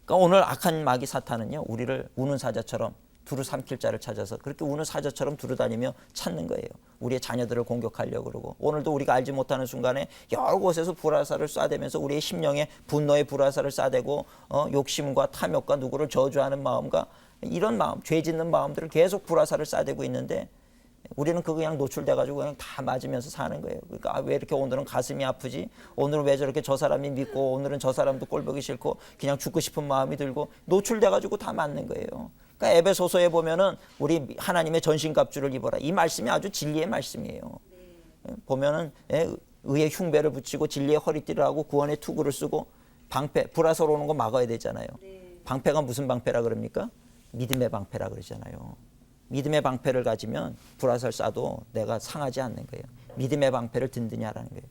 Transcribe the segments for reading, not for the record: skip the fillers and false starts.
그러니까 오늘 악한 마귀 사탄은요, 우리를 우는 사자처럼 두루 삼킬 자를 찾아서 그렇게 우는 사자처럼 두루다니며 찾는 거예요. 우리의 자녀들을 공격하려고 그러고, 오늘도 우리가 알지 못하는 순간에 여러 곳에서 불화살을 쏴대면서 우리의 심령에 분노의 불화살을 쏴대고 욕심과 탐욕과 누구를 저주하는 마음과 이런 마음, 죄 짓는 마음들을 계속 불화살을 쏴대고 있는데, 우리는 그거 그냥 노출돼가지고 그냥 다 맞으면서 사는 거예요. 그러니까 왜 이렇게 오늘은 가슴이 아프지? 오늘은 왜 저렇게 저 사람이 믿고, 오늘은 저 사람도 꼴보기 싫고 그냥 죽고 싶은 마음이 들고, 노출돼가지고 다 맞는 거예요. 그러니까 에베소서에 보면은 우리 하나님의 전신갑주를 입어라, 이 말씀이 아주 진리의 말씀이에요. 보면은 의의 흉배를 붙이고 진리의 허리띠를 하고 구원의 투구를 쓰고, 방패, 불화살 오는 거 막아야 되잖아요. 방패가 무슨 방패라 그럽니까? 믿음의 방패라 그러잖아요. 믿음의 방패를 가지면 불화살 쏴도 내가 상하지 않는 거예요. 믿음의 방패를 든든히 하라는 거예요.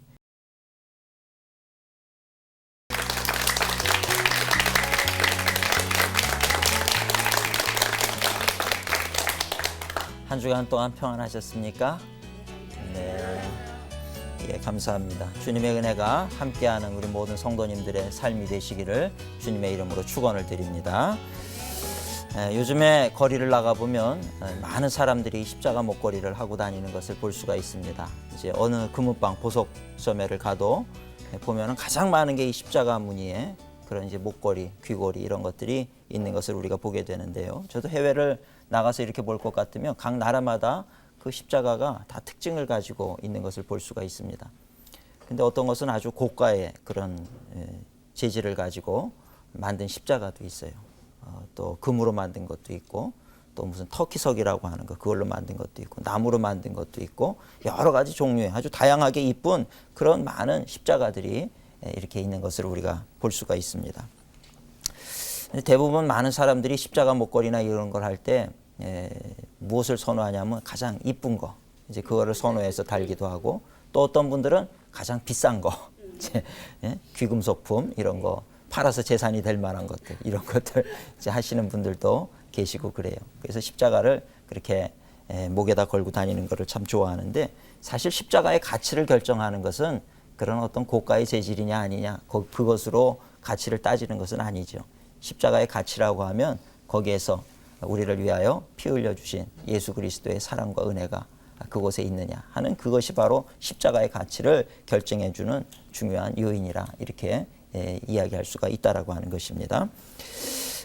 한 주간 동안 평안하셨습니까? 네. 예, 감사합니다. 주님의 은혜가 함께하는 우리 모든 성도님들의 삶이 되시기를 주님의 이름으로 축원을 드립니다. 요즘에 거리를 나가보면 많은 사람들이 십자가 목걸이를 하고 다니는 것을 볼 수가 있습니다. 이제 어느 금은방 보석소매를 가도 보면은 가장 많은 게 이 십자가 무늬에 그런 이제 목걸이, 귀걸이 이런 것들이 있는 것을 우리가 보게 되는데요. 저도 해외를 나가서 이렇게 볼 것 같으면 각 나라마다 그 십자가가 다 특징을 가지고 있는 것을 볼 수가 있습니다. 근데 어떤 것은 아주 고가의 그런 재질을 가지고 만든 십자가도 있어요. 또 금으로 만든 것도 있고, 또 무슨 터키석이라고 하는 거 그걸로 만든 것도 있고, 나무로 만든 것도 있고, 여러 가지 종류의 아주 다양하게 이쁜 그런 많은 십자가들이 이렇게 있는 것을 우리가 볼 수가 있습니다. 대부분 많은 사람들이 십자가 목걸이나 이런 걸 할 때 무엇을 선호하냐면 가장 이쁜 거, 이제 그거를 선호해서 달기도 하고, 또 어떤 분들은 가장 비싼 거, 귀금속품 이런 거 팔아서 재산이 될 만한 것들, 이런 것들 이제 하시는 분들도 계시고 그래요. 그래서 십자가를 그렇게 목에다 걸고 다니는 것을 참 좋아하는데, 사실 십자가의 가치를 결정하는 것은 그런 어떤 고가의 재질이냐 아니냐 그것으로 가치를 따지는 것은 아니죠. 십자가의 가치라고 하면 거기에서 우리를 위하여 피 흘려 주신 예수 그리스도의 사랑과 은혜가 그곳에 있느냐 하는, 그것이 바로 십자가의 가치를 결정해 주는 중요한 요인이라 이렇게 이야기할 수가 있다라고 하는 것입니다.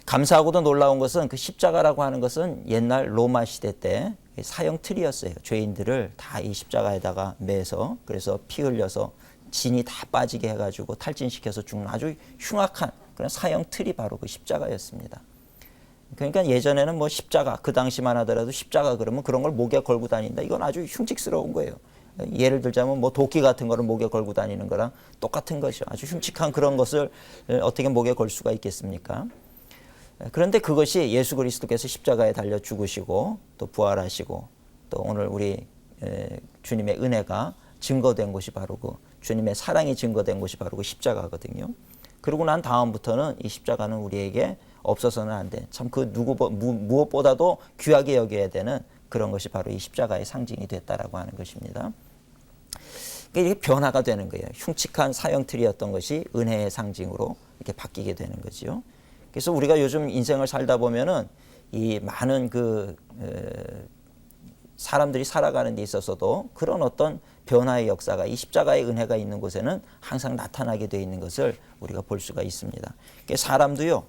감사하고도 놀라운 것은 그 십자가라고 하는 것은 옛날 로마 시대 때 사형 틀이었어요. 죄인들을 다 이 십자가에다가 매서, 그래서 피 흘려서 진이 다 빠지게 해가지고 탈진시켜서 죽는 아주 흉악한 그런 사형 틀이 바로 그 십자가였습니다. 그러니까 예전에는 뭐 십자가, 그 당시만 하더라도 십자가 그러면 그런 걸 목에 걸고 다닌다, 이건 아주 흉측스러운 거예요. 예를 들자면 뭐 도끼 같은 거를 목에 걸고 다니는 거랑 똑같은 것이죠. 아주 흉측한 그런 것을 어떻게 목에 걸 수가 있겠습니까? 그런데 그것이 예수 그리스도께서 십자가에 달려 죽으시고 또 부활하시고 또 오늘 우리 주님의 은혜가 증거된 곳이 바로 그 주님의 사랑이 증거된 곳이 바로 그 십자가거든요. 그러고 난 다음부터는 이 십자가는 우리에게 없어서는 안 돼, 참 그 무엇보다도 귀하게 여겨야 되는 그런 것이 바로 이 십자가의 상징이 됐다라고 하는 것입니다. 이게 변화가 되는 거예요. 흉측한 사형틀이었던 것이 은혜의 상징으로 이렇게 바뀌게 되는 거죠. 그래서 우리가 요즘 인생을 살다 보면은 이 많은 사람들이 살아가는 데 있어서도 그런 어떤 변화의 역사가 이 십자가의 은혜가 있는 곳에는 항상 나타나게 되어 있는 것을 우리가 볼 수가 있습니다. 사람도요,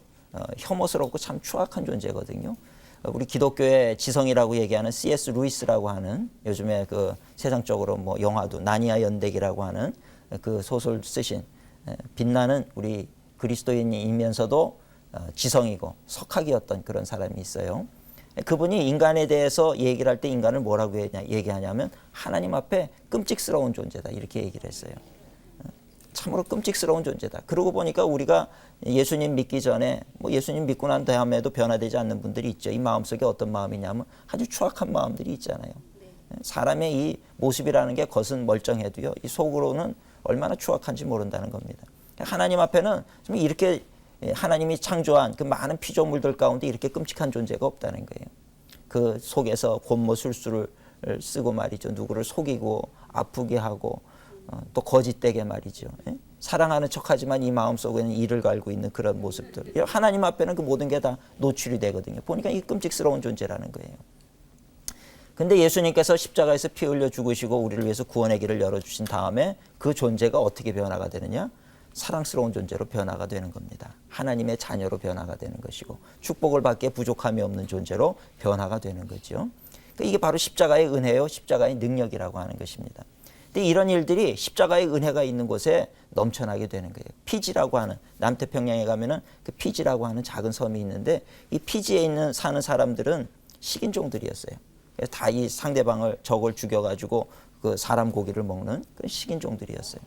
혐오스럽고 참 추악한 존재거든요. 우리 기독교의 지성이라고 얘기하는 C.S. 루이스라고 하는, 요즘에 그 세상적으로 뭐 영화도 나니아 연대기라고 하는 그 소설 쓰신 빛나는 우리 그리스도인이면서도 지성이고 석학이었던 그런 사람이 있어요. 그분이 인간에 대해서 얘기를 할 때 인간을 뭐라고 얘기하냐면 하나님 앞에 끔찍스러운 존재다, 이렇게 얘기를 했어요. 참으로 끔찍스러운 존재다. 그러고 보니까 우리가 예수님 믿기 전에 뭐 예수님 믿고 난 다음에도 변화되지 않는 분들이 있죠. 이 마음속에 어떤 마음이냐면 아주 추악한 마음들이 있잖아요. 사람의 이 모습이라는 게 겉은 멀쩡해도요, 이 속으로는 얼마나 추악한지 모른다는 겁니다. 하나님 앞에는 좀 이렇게 하나님이 창조한 그 많은 피조물들 가운데 이렇게 끔찍한 존재가 없다는 거예요. 그 속에서 곤모술수를 쓰고 말이죠. 누구를 속이고 아프게 하고 또 거짓되게 말이죠. 사랑하는 척하지만 이 마음속에는 이를 갈고 있는 그런 모습들. 하나님 앞에는 그 모든 게 다 노출이 되거든요. 보니까 이 끔찍스러운 존재라는 거예요. 근데 예수님께서 십자가에서 피 흘려 죽으시고 우리를 위해서 구원의 길을 열어주신 다음에 그 존재가 어떻게 변화가 되느냐? 사랑스러운 존재로 변화가 되는 겁니다. 하나님의 자녀로 변화가 되는 것이고 축복을 받기에 부족함이 없는 존재로 변화가 되는 거죠. 이게 바로 십자가의 은혜요, 십자가의 능력이라고 하는 것입니다. 근데 이런 일들이 십자가의 은혜가 있는 곳에 넘쳐나게 되는 거예요. 피지라고 하는, 남태평양에 가면은 그 피지라고 하는 작은 섬이 있는데 이 피지에 있는 사는 사람들은 식인종들이었어요. 그래서 다 이 상대방을 적을 죽여가지고 그 사람 고기를 먹는 그런 식인종들이었어요.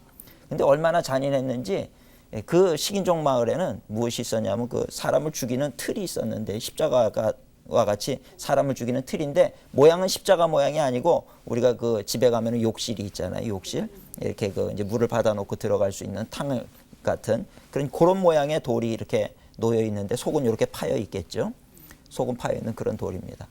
근데 얼마나 잔인했는지 그 식인종 마을에는 무엇이 있었냐면 그 사람을 죽이는 틀이 있었는데 십자가와 같이 사람을 죽이는 틀인데 모양은 십자가 모양이 아니고 우리가 그 집에 가면은 욕실이 있잖아요. 욕실. 이렇게 그 이제 물을 받아놓고 들어갈 수 있는 탕 같은 그런 모양의 돌이 이렇게 놓여 있는데 속은 이렇게 파여 있겠죠. 속은 파여 있는 그런 돌입니다.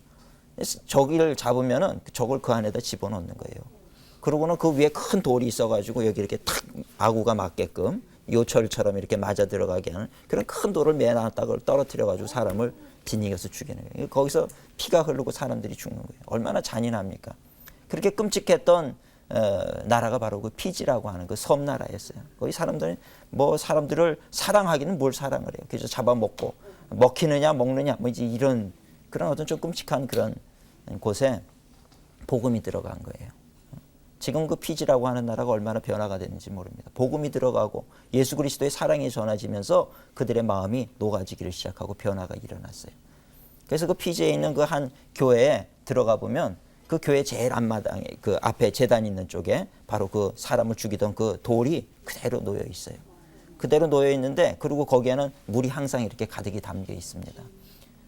저기를 잡으면은 저걸 그 안에다 집어넣는 거예요. 그러고는 그 위에 큰 돌이 있어가지고 여기 이렇게 탁 아구가 맞게끔 요철처럼 이렇게 맞아 들어가게 하는 그런 큰 돌을 매놨다 그걸 떨어뜨려가지고 사람을 짓이겨서 죽이는 거예요. 거기서 피가 흐르고 사람들이 죽는 거예요. 얼마나 잔인합니까? 그렇게 끔찍했던 나라가 바로 그 피지라고 하는 그 섬나라였어요. 거기 사람들은 뭐 사람들을 사랑하기는 뭘 사랑을 해요. 그래서 잡아먹고 먹히느냐 먹느냐 뭐 이제 이런 그런 어떤 좀 끔찍한 그런 곳에 복음이 들어간 거예요. 지금 그 피지라고 하는 나라가 얼마나 변화가 됐는지 모릅니다. 복음이 들어가고 예수 그리스도의 사랑이 전해지면서 그들의 마음이 녹아지기를 시작하고 변화가 일어났어요. 그래서 그 피지에 있는 그 한 교회에 들어가 보면 그 교회 제일 앞마당에 그 앞에 제단 있는 쪽에 바로 그 사람을 죽이던 그 돌이 그대로 놓여 있어요. 그대로 놓여 있는데 그리고 거기에는 물이 항상 이렇게 가득히 담겨 있습니다.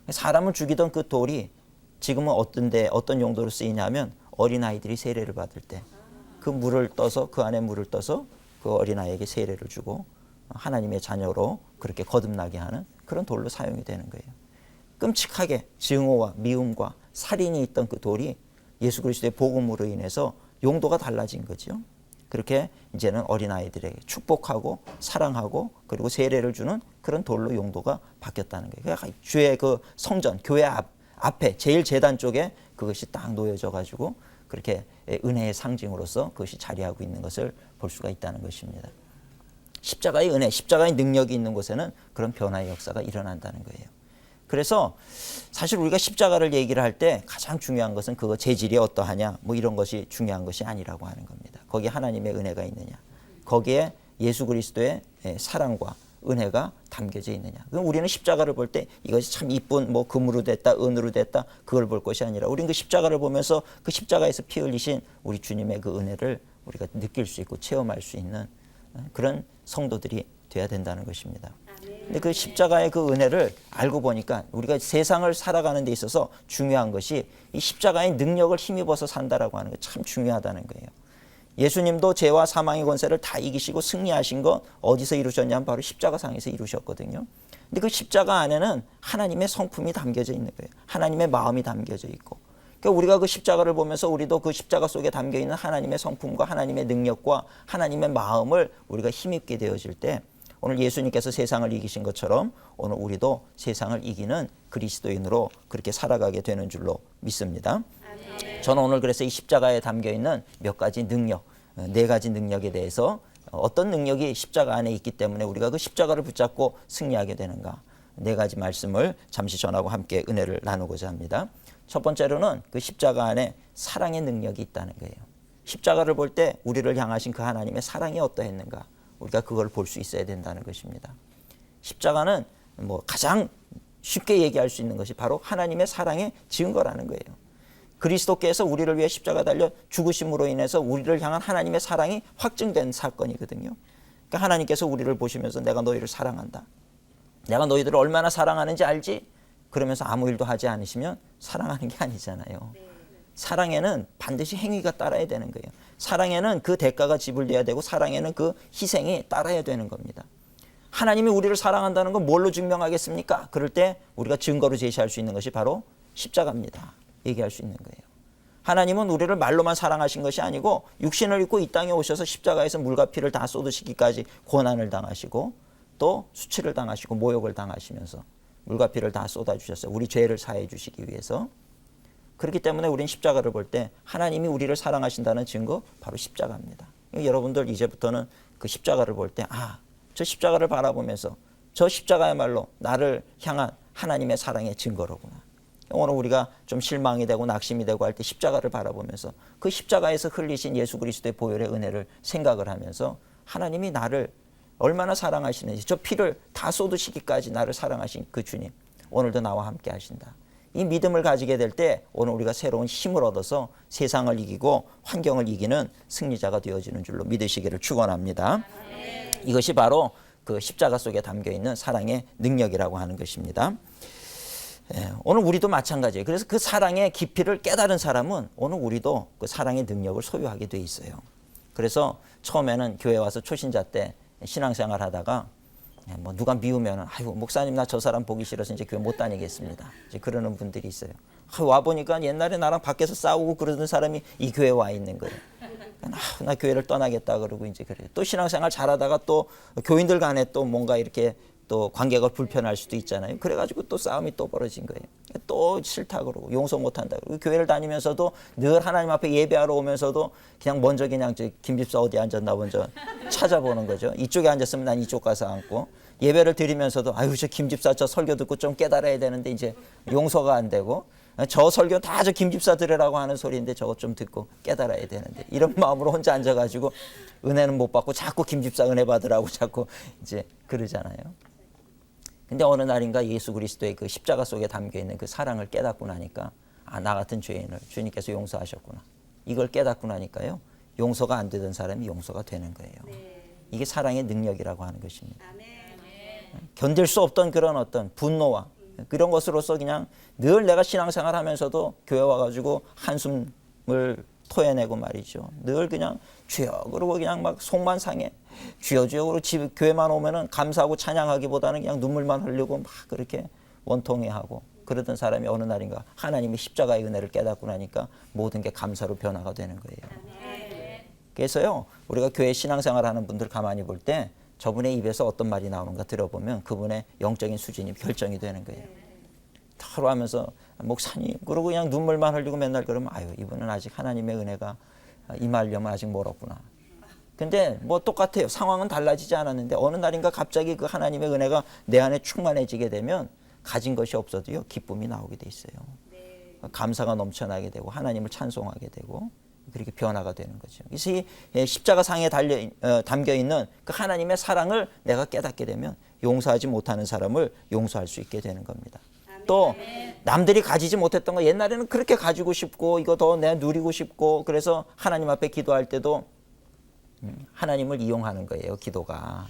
사람을 죽이던 그 돌이 지금은 어떤 용도로 쓰이냐면 어린아이들이 세례를 받을 때 그 물을 떠서 그 안에 물을 떠서 그 어린아이에게 세례를 주고 하나님의 자녀로 그렇게 거듭나게 하는 그런 돌로 사용이 되는 거예요. 끔찍하게 증오와 미움과 살인이 있던 그 돌이 예수 그리스도의 복음으로 인해서 용도가 달라진 거죠. 그렇게 이제는 어린아이들에게 축복하고 사랑하고 그리고 세례를 주는 그런 돌로 용도가 바뀌었다는 거예요. 그러니까 주의 그 성전, 교회 앞에 제일 제단 쪽에 그것이 딱 놓여져 가지고 그렇게 은혜의 상징으로서 그것이 자리하고 있는 것을 볼 수가 있다는 것입니다. 십자가의 은혜, 십자가의 능력이 있는 곳에는 그런 변화의 역사가 일어난다는 거예요. 그래서 사실 우리가 십자가를 얘기를 할 때 가장 중요한 것은 그거 재질이 어떠하냐 뭐 이런 것이 중요한 것이 아니라고 하는 겁니다. 거기에 하나님의 은혜가 있느냐, 거기에 예수 그리스도의 사랑과 은혜가 담겨져 있느냐. 그럼 우리는 십자가를 볼 때 이것이 참 이쁜 뭐 금으로 됐다, 은으로 됐다 그걸 볼 것이 아니라 우리는 그 십자가를 보면서 그 십자가에서 피 흘리신 우리 주님의 그 은혜를 우리가 느낄 수 있고 체험할 수 있는 그런 성도들이 돼야 된다는 것입니다. 근데 그 십자가의 그 은혜를 알고 보니까 우리가 세상을 살아가는 데 있어서 중요한 것이 이 십자가의 능력을 힘입어서 산다라고 하는 게 참 중요하다는 거예요. 예수님도 죄와 사망의 권세를 다 이기시고 승리하신 것 어디서 이루셨냐면 바로 십자가상에서 이루셨거든요. 근데 그 십자가 안에는 하나님의 성품이 담겨져 있는 거예요. 하나님의 마음이 담겨져 있고. 그러니까 우리가 그 십자가를 보면서 우리도 그 십자가 속에 담겨 있는 하나님의 성품과 하나님의 능력과 하나님의 마음을 우리가 힘입게 되어질 때 오늘 예수님께서 세상을 이기신 것처럼 오늘 우리도 세상을 이기는 그리스도인으로 그렇게 살아가게 되는 줄로 믿습니다. 저는 오늘 그래서 이 십자가에 담겨 있는 몇 가지 능력, 4가지 능력에 대해서 어떤 능력이 십자가 안에 있기 때문에 우리가 그 십자가를 붙잡고 승리하게 되는가 4가지 말씀을 잠시 전하고 함께 은혜를 나누고자 합니다. 첫 번째로는 그 십자가 안에 사랑의 능력이 있다는 거예요. 십자가를 볼 때 우리를 향하신 그 하나님의 사랑이 어떠했는가 우리가 그걸 볼 수 있어야 된다는 것입니다. 십자가는 뭐 가장 쉽게 얘기할 수 있는 것이 바로 하나님의 사랑의 증거라는 거예요. 그리스도께서 우리를 위해 십자가 달려 죽으심으로 인해서 우리를 향한 하나님의 사랑이 확증된 사건이거든요. 그러니까 하나님께서 우리를 보시면서 내가 너희를 사랑한다. 내가 너희들을 얼마나 사랑하는지 알지? 그러면서 아무 일도 하지 않으시면 사랑하는 게 아니잖아요. 사랑에는 반드시 행위가 따라야 되는 거예요. 사랑에는 그 대가가 지불돼야 되고 사랑에는 그 희생이 따라야 되는 겁니다. 하나님이 우리를 사랑한다는 건 뭘로 증명하겠습니까? 그럴 때 우리가 증거로 제시할 수 있는 것이 바로 십자가입니다. 얘기할 수 있는 거예요. 하나님은 우리를 말로만 사랑하신 것이 아니고 육신을 입고 이 땅에 오셔서 십자가에서 물과 피를 다 쏟으시기까지 고난을 당하시고 또 수치를 당하시고 모욕을 당하시면서 물과 피를 다 쏟아주셨어요. 우리 죄를 사해 주시기 위해서. 그렇기 때문에 우리는 십자가를 볼 때 하나님이 우리를 사랑하신다는 증거 바로 십자가입니다. 여러분들 이제부터는 그 십자가를 볼 때 저 십자가를 바라보면서 저 십자가야말로 나를 향한 하나님의 사랑의 증거로구나. 오늘 우리가 좀 실망이 되고 낙심이 되고 할 때 십자가를 바라보면서 그 십자가에서 흘리신 예수 그리스도의 보혈의 은혜를 생각을 하면서 하나님이 나를 얼마나 사랑하시는지, 저 피를 다 쏟으시기까지 나를 사랑하신 그 주님, 오늘도 나와 함께 하신다. 이 믿음을 가지게 될 때 오늘 우리가 새로운 힘을 얻어서 세상을 이기고 환경을 이기는 승리자가 되어지는 줄로 믿으시기를 축원합니다. 이것이 바로 그 십자가 속에 담겨있는 사랑의 능력이라고 하는 것입니다. 오늘 우리도 마찬가지예요. 그래서 그 사랑의 깊이를 깨달은 사람은 오늘 우리도 그 사랑의 능력을 소유하게 돼 있어요. 그래서 처음에는 교회 와서 초신자 때 신앙생활 하다가 뭐 누가 미우면은 아이고 목사님 나 저 사람 보기 싫어서 이제 교회 못 다니겠습니다. 이제 그러는 분들이 있어요. 와 보니까 옛날에 나랑 밖에서 싸우고 그러던 사람이 이 교회에 와 있는 거예요. 나 교회를 떠나겠다 그러고 이제 그래요. 또 신앙생활 잘하다가 또 교인들 간에 또 뭔가 이렇게 또 관계가 불편할 수도 있잖아요. 그래가지고 또 싸움이 또 벌어진 거예요. 또 싫다 그러고 용서 못한다 그러고 교회를 다니면서도 늘 하나님 앞에 예배하러 오면서도 그냥 먼저 그냥 저 김집사 어디 앉았나 먼저 찾아보는 거죠. 이쪽에 앉았으면 난 이쪽 가서 앉고 예배를 드리면서도 아유 저 김집사 저 설교 듣고 좀 깨달아야 되는데 이제 용서가 안 되고 저 설교 다 저 김집사 들으라고 하는 소리인데 저것 좀 듣고 깨달아야 되는데 이런 마음으로 혼자 앉아가지고 은혜는 못 받고 자꾸 김집사 은혜 받으라고 자꾸 이제 그러잖아요. 근데 어느 날인가 예수 그리스도의 그 십자가 속에 담겨있는 그 사랑을 깨닫고 나니까 나 같은 죄인을 주님께서 용서하셨구나. 이걸 깨닫고 나니까요. 용서가 안 되던 사람이 용서가 되는 거예요. 이게 사랑의 능력이라고 하는 것입니다. 견딜 수 없던 그런 어떤 분노와 그런 것으로서 그냥 늘 내가 신앙생활 하면서도 교회 와가지고 한숨을 토해내고 말이죠. 늘 그냥 주여 그러고 그냥 막 속만 상해. 주여 주여 그러고 집 교회만 오면은 감사하고 찬양하기보다는 그냥 눈물만 흘리고 막 그렇게 원통해하고 그러던 사람이 어느 날인가 하나님의 십자가의 은혜를 깨닫고 나니까 모든 게 감사로 변화가 되는 거예요. 그래서요 우리가 교회 신앙생활 하는 분들 가만히 볼 때 저분의 입에서 어떤 말이 나오는가 들어보면 그분의 영적인 수준이 결정이 되는 거예요. 하루 하면서 목사님 그러고 그냥 눈물만 흘리고 맨날 그러면 아유 이분은 아직 하나님의 은혜가 임하려면 아직 멀었구나. 근데 뭐 똑같아요. 상황은 달라지지 않았는데 어느 날인가 갑자기 그 하나님의 은혜가 내 안에 충만해지게 되면 가진 것이 없어도요 기쁨이 나오게 돼 있어요. 감사가 넘쳐나게 되고 하나님을 찬송하게 되고 그렇게 변화가 되는 거죠. 그래서 이 십자가 상에 담겨 있는 그 하나님의 사랑을 내가 깨닫게 되면 용서하지 못하는 사람을 용서할 수 있게 되는 겁니다. 또 남들이 가지지 못했던 거 옛날에는 그렇게 가지고 싶고 이거 더 내가 누리고 싶고 그래서 하나님 앞에 기도할 때도 하나님을 이용하는 거예요. 기도가.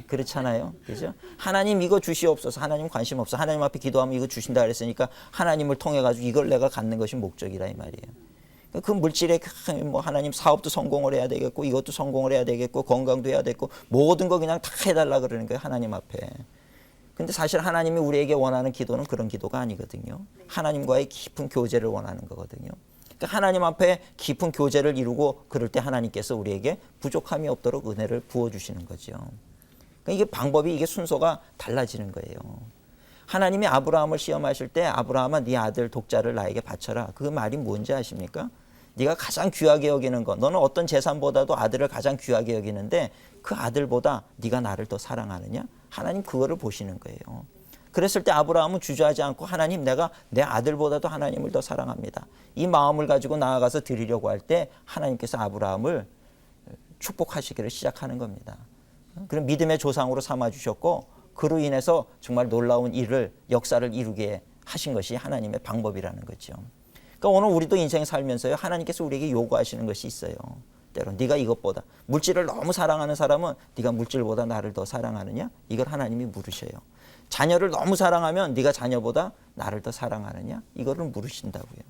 그렇잖아요. 그죠? 하나님 이거 주시옵소서. 하나님 관심 없어. 하나님 앞에 기도하면 이거 주신다 그랬으니까 하나님을 통해 가지고 이걸 내가 갖는 것이 목적이라 이 말이에요. 그 물질에 뭐 하나님 사업도 성공을 해야 되겠고 이것도 성공을 해야 되겠고 건강도 해야 되겠고 모든 거 그냥 다 해달라 그러는 거예요. 하나님 앞에. 근데 사실 하나님이 우리에게 원하는 기도는 그런 기도가 아니거든요. 하나님과의 깊은 교제를 원하는 거거든요. 그러니까 하나님 앞에 깊은 교제를 이루고 그럴 때 하나님께서 우리에게 부족함이 없도록 은혜를 부어주시는 거죠. 그러니까 이게 방법이 이게 순서가 달라지는 거예요. 하나님이 아브라함을 시험하실 때 아브라함아 네 아들 독자를 나에게 바쳐라. 그 말이 뭔지 아십니까? 네가 가장 귀하게 여기는 것. 너는 어떤 재산보다도 아들을 가장 귀하게 여기는데 그 아들보다 네가 나를 더 사랑하느냐? 하나님 그거를 보시는 거예요. 그랬을 때 아브라함은 주저하지 않고 하나님 내가 내 아들보다도 하나님을 더 사랑합니다. 이 마음을 가지고 나아가서 드리려고 할 때 하나님께서 아브라함을 축복하시기를 시작하는 겁니다. 그럼 믿음의 조상으로 삼아주셨고 그로 인해서 정말 놀라운 일을 역사를 이루게 하신 것이 하나님의 방법이라는 거죠. 그러니까 오늘 우리도 인생 살면서요 하나님께서 우리에게 요구하시는 것이 있어요. 때로 네가 이것보다 물질을 너무 사랑하는 사람은 네가 물질보다 나를 더 사랑하느냐? 이걸 하나님이 물으셔요. 자녀를 너무 사랑하면 네가 자녀보다 나를 더 사랑하느냐? 이거를 물으신다고요.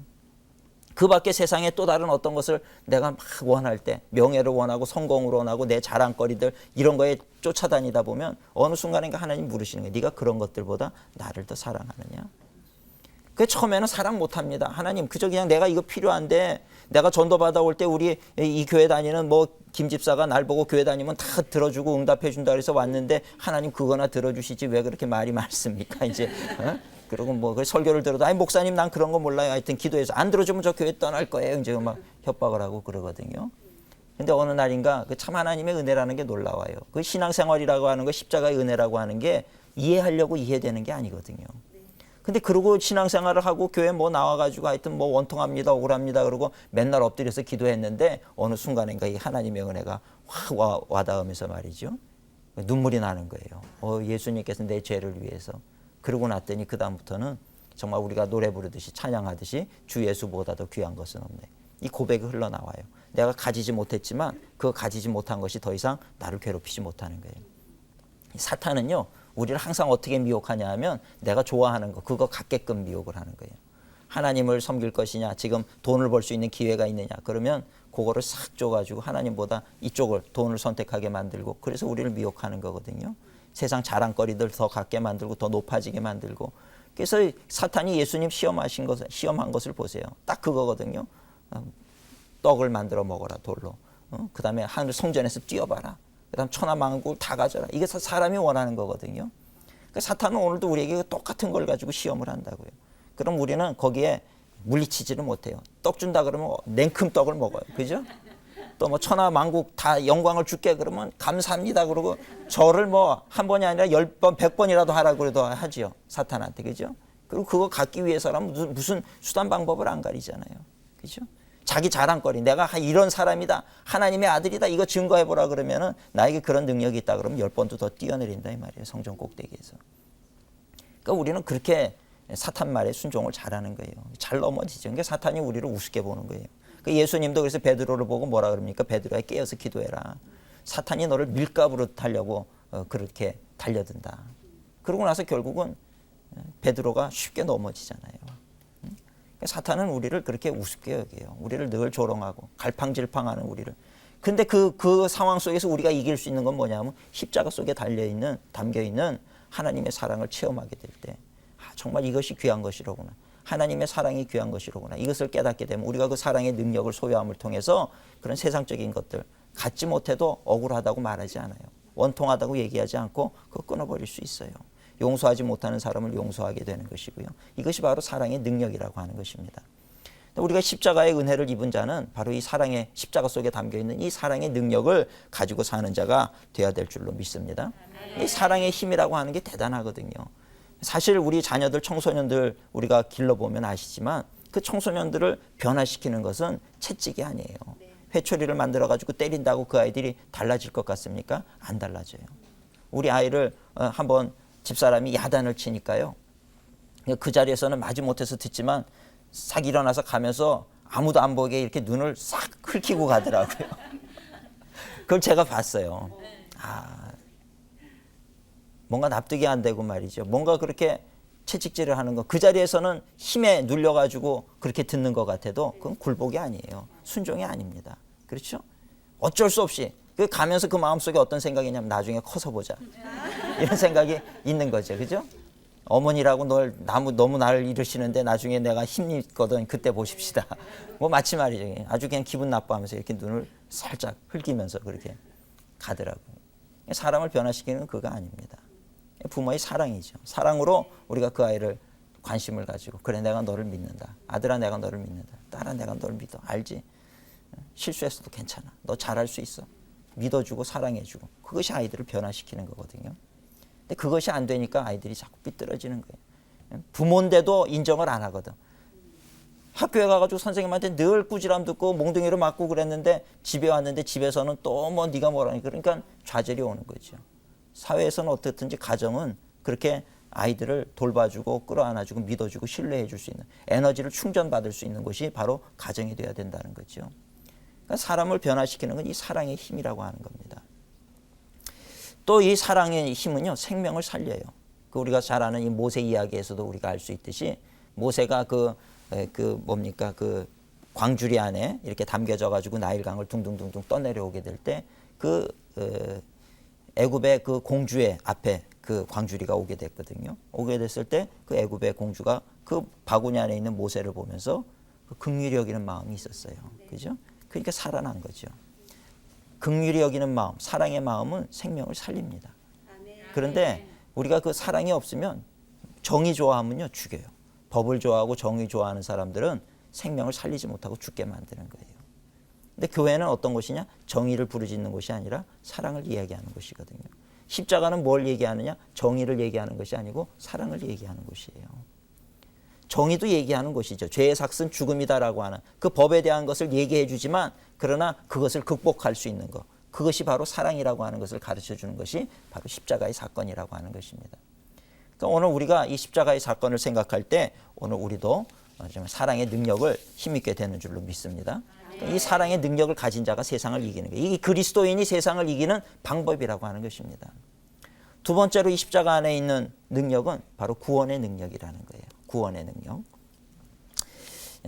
그 밖에 세상에 또 다른 어떤 것을 내가 막 원할 때 명예를 원하고 성공을 원하고 내 자랑거리들 이런 거에 쫓아다니다 보면 어느 순간인가 하나님 물으시는 거예요. 네가 그런 것들보다 나를 더 사랑하느냐? 그 처음에는 사랑 못합니다. 하나님 그저 그냥 내가 이거 필요한데 내가 전도 받아올 때 우리 이 교회 다니는 뭐 김 집사가 날 보고 교회 다니면 다 들어주고 응답해 준다 그래서 왔는데 하나님 그거나 들어주시지 왜 그렇게 말이 많습니까? 이제 그리고 뭐 그 설교를 들어도 아니 목사님 난 그런 거 몰라요. 하여튼 기도해서 안 들어주면 저 교회 떠날 거예요. 이제 막 협박을 하고 그러거든요. 근데 어느 날인가 그 참 하나님의 은혜라는 게 놀라워요. 그 신앙생활이라고 하는 거 십자가의 은혜라고 하는 게 이해하려고 이해되는 게 아니거든요. 근데 그러고 신앙생활을 하고 교회 뭐 나와가지고 하여튼 뭐 원통합니다, 억울합니다. 그러고 맨날 엎드려서 기도했는데 어느 순간인가 이 하나님의 은혜가 확 와닿으면서 말이죠. 눈물이 나는 거예요. 예수님께서 내 죄를 위해서. 그러고 났더니 그 다음부터는 정말 우리가 노래 부르듯이 찬양하듯이 주 예수보다 더 귀한 것은 없네. 이 고백이 흘러나와요. 내가 가지지 못했지만 그 가지지 못한 것이 더 이상 나를 괴롭히지 못하는 거예요. 사탄은요. 우리를 항상 어떻게 미혹하냐 하면 내가 좋아하는 거 그거 갖게끔 미혹을 하는 거예요. 하나님을 섬길 것이냐 지금 돈을 벌 수 있는 기회가 있느냐 그러면 그거를 싹 줘가지고 하나님보다 이쪽을 돈을 선택하게 만들고 그래서 우리를 미혹하는 거거든요. 세상 자랑거리들 더 갖게 만들고 더 높아지게 만들고 그래서 사탄이 예수님 시험한 것을 보세요. 딱 그거거든요. 떡을 만들어 먹어라 돌로. 그 다음에 하늘 성전에서 뛰어봐라. 그 다음 천하만국을 다 가져라. 이게 사람이 원하는 거거든요. 그러니까 사탄은 오늘도 우리에게 똑같은 걸 가지고 시험을 한다고요. 그럼 우리는 거기에 물리치지를 못해요. 떡 준다 그러면 냉큼 떡을 먹어요. 그죠? 또 뭐 천하만국 다 영광을 줄게 그러면 감사합니다. 그러고 저를 뭐 한 번이 아니라 10번, 100번이라도 하라고 그래도 하지요. 사탄한테. 그죠? 그리고 그거 갖기 위해서라면 무슨 수단 방법을 안 가리잖아요. 그죠? 자기 자랑거리 내가 이런 사람이다 하나님의 아들이다 이거 증거해보라 그러면은 나에게 그런 능력이 있다 그러면 10번도 더 뛰어내린다 이 말이에요. 성전 꼭대기에서. 그러니까 우리는 그렇게 사탄 말에 순종을 잘하는 거예요. 잘 넘어지죠. 그러니까 사탄이 우리를 우습게 보는 거예요. 그러니까 예수님도 그래서 베드로를 보고 뭐라 그럽니까? 베드로야 깨어서 기도해라. 사탄이 너를 밀가부로 타려고 그렇게 달려든다. 그러고 나서 결국은 베드로가 쉽게 넘어지잖아요. 사탄은 우리를 그렇게 우습게 여겨요. 우리를 늘 조롱하고 갈팡질팡하는 우리를. 근데 그 상황 속에서 우리가 이길 수 있는 건 뭐냐면 십자가 속에 담겨있는 하나님의 사랑을 체험하게 될 때 정말 이것이 귀한 것이로구나. 하나님의 사랑이 귀한 것이로구나. 이것을 깨닫게 되면 우리가 그 사랑의 능력을 소유함을 통해서 그런 세상적인 것들 갖지 못해도 억울하다고 말하지 않아요. 원통하다고 얘기하지 않고 그거 끊어버릴 수 있어요. 용서하지 못하는 사람을 용서하게 되는 것이고요. 이것이 바로 사랑의 능력이라고 하는 것입니다. 우리가 십자가의 은혜를 입은 자는 바로 이 사랑의 십자가 속에 담겨있는 이 사랑의 능력을 가지고 사는 자가 되어야 될 줄로 믿습니다. 이 사랑의 힘이라고 하는 게 대단하거든요. 사실 우리 자녀들, 청소년들 우리가 길러보면 아시지만 그 청소년들을 변화시키는 것은 채찍이 아니에요. 회초리를 만들어가지고 때린다고 그 아이들이 달라질 것 같습니까? 안 달라져요. 우리 아이를 한번 집사람이 야단을 치니까요. 그 자리에서는 마지못해서 듣지만 싹 일어나서 가면서 아무도 안 보게 이렇게 눈을 싹 흘키고 가더라고요. 그걸 제가 봤어요. 뭔가 납득이 안 되고 말이죠. 뭔가 그렇게 채찍질을 하는 거. 그 자리에서는 힘에 눌려가지고 그렇게 듣는 것 같아도 그건 굴복이 아니에요. 순종이 아닙니다. 그렇죠? 어쩔 수 없이. 그 가면서 그 마음속에 어떤 생각이냐면 나중에 커서 보자. 이런 생각이 있는 거죠. 그죠? 어머니라고 너무 나를 이르시는데 나중에 내가 힘있거든. 그때 보십시다. 뭐 마치 말이죠. 아주 그냥 기분 나빠하면서 이렇게 눈을 살짝 흘기면서 그렇게 가더라고요. 사람을 변화시키는 그거 아닙니다. 부모의 사랑이죠. 사랑으로 우리가 그 아이를 관심을 가지고 그래 내가 너를 믿는다. 아들아 내가 너를 믿는다. 딸아 내가 너를 믿어. 알지? 실수했어도 괜찮아. 너 잘할 수 있어. 믿어주고 사랑해주고 그것이 아이들을 변화시키는 거거든요. 근데 그것이 안 되니까 아이들이 자꾸 삐뚤어지는 거예요. 부모인데도 인정을 안 하거든. 학교에 가가지고 선생님한테 늘 꾸지람 듣고 몽둥이로 맞고 그랬는데 집에 왔는데 집에서는 또 뭐 네가 뭐라니 그러니까 좌절이 오는 거죠. 사회에서는 어떻든지 가정은 그렇게 아이들을 돌봐주고 끌어안아주고 믿어주고 신뢰해줄 수 있는 에너지를 충전받을 수 있는 곳이 바로 가정이 돼야 된다는 거죠. 그러니까 사람을 변화시키는 건 이 사랑의 힘이라고 하는 겁니다. 또 이 사랑의 힘은요 생명을 살려요. 우리가 잘 아는 이 모세 이야기에서도 우리가 알 수 있듯이 모세가 그 광주리 안에 이렇게 담겨져 가지고 나일강을 둥둥둥둥 떠내려오게 될 때 그 애굽의 그 공주의 앞에 그 광주리가 오게 됐거든요. 오게 됐을 때 그 애굽의 공주가 그 바구니 안에 있는 모세를 보면서 그 긍휼히 여기는 마음이 있었어요. 그죠? 그러니까 살아난 거죠. 긍휼히 여기는 마음, 사랑의 마음은 생명을 살립니다. 그런데 우리가 그 사랑이 없으면 정의 좋아하면요 죽여요. 법을 좋아하고 정의 좋아하는 사람들은 생명을 살리지 못하고 죽게 만드는 거예요. 근데 교회는 어떤 곳이냐? 정의를 부르짖는 곳이 아니라 사랑을 이야기하는 곳이거든요. 십자가는 뭘 얘기하느냐? 정의를 얘기하는 것이 아니고 사랑을 얘기하는 곳이에요. 정의도 얘기하는 것이죠. 죄의 삭은 죽음이다라고 하는 그 법에 대한 것을 얘기해 주지만 그러나 그것을 극복할 수 있는 것. 그것이 바로 사랑이라고 하는 것을 가르쳐 주는 것이 바로 십자가의 사건이라고 하는 것입니다. 그러니까 오늘 우리가 이 십자가의 사건을 생각할 때 오늘 우리도 사랑의 능력을 힘있게 되는 줄로 믿습니다. 이 사랑의 능력을 가진 자가 세상을 이기는 거예요. 이 그리스도인이 세상을 이기는 방법이라고 하는 것입니다. 두 번째로 이 십자가 안에 있는 능력은 바로 구원의 능력이라는 거예요. 구원의 능력.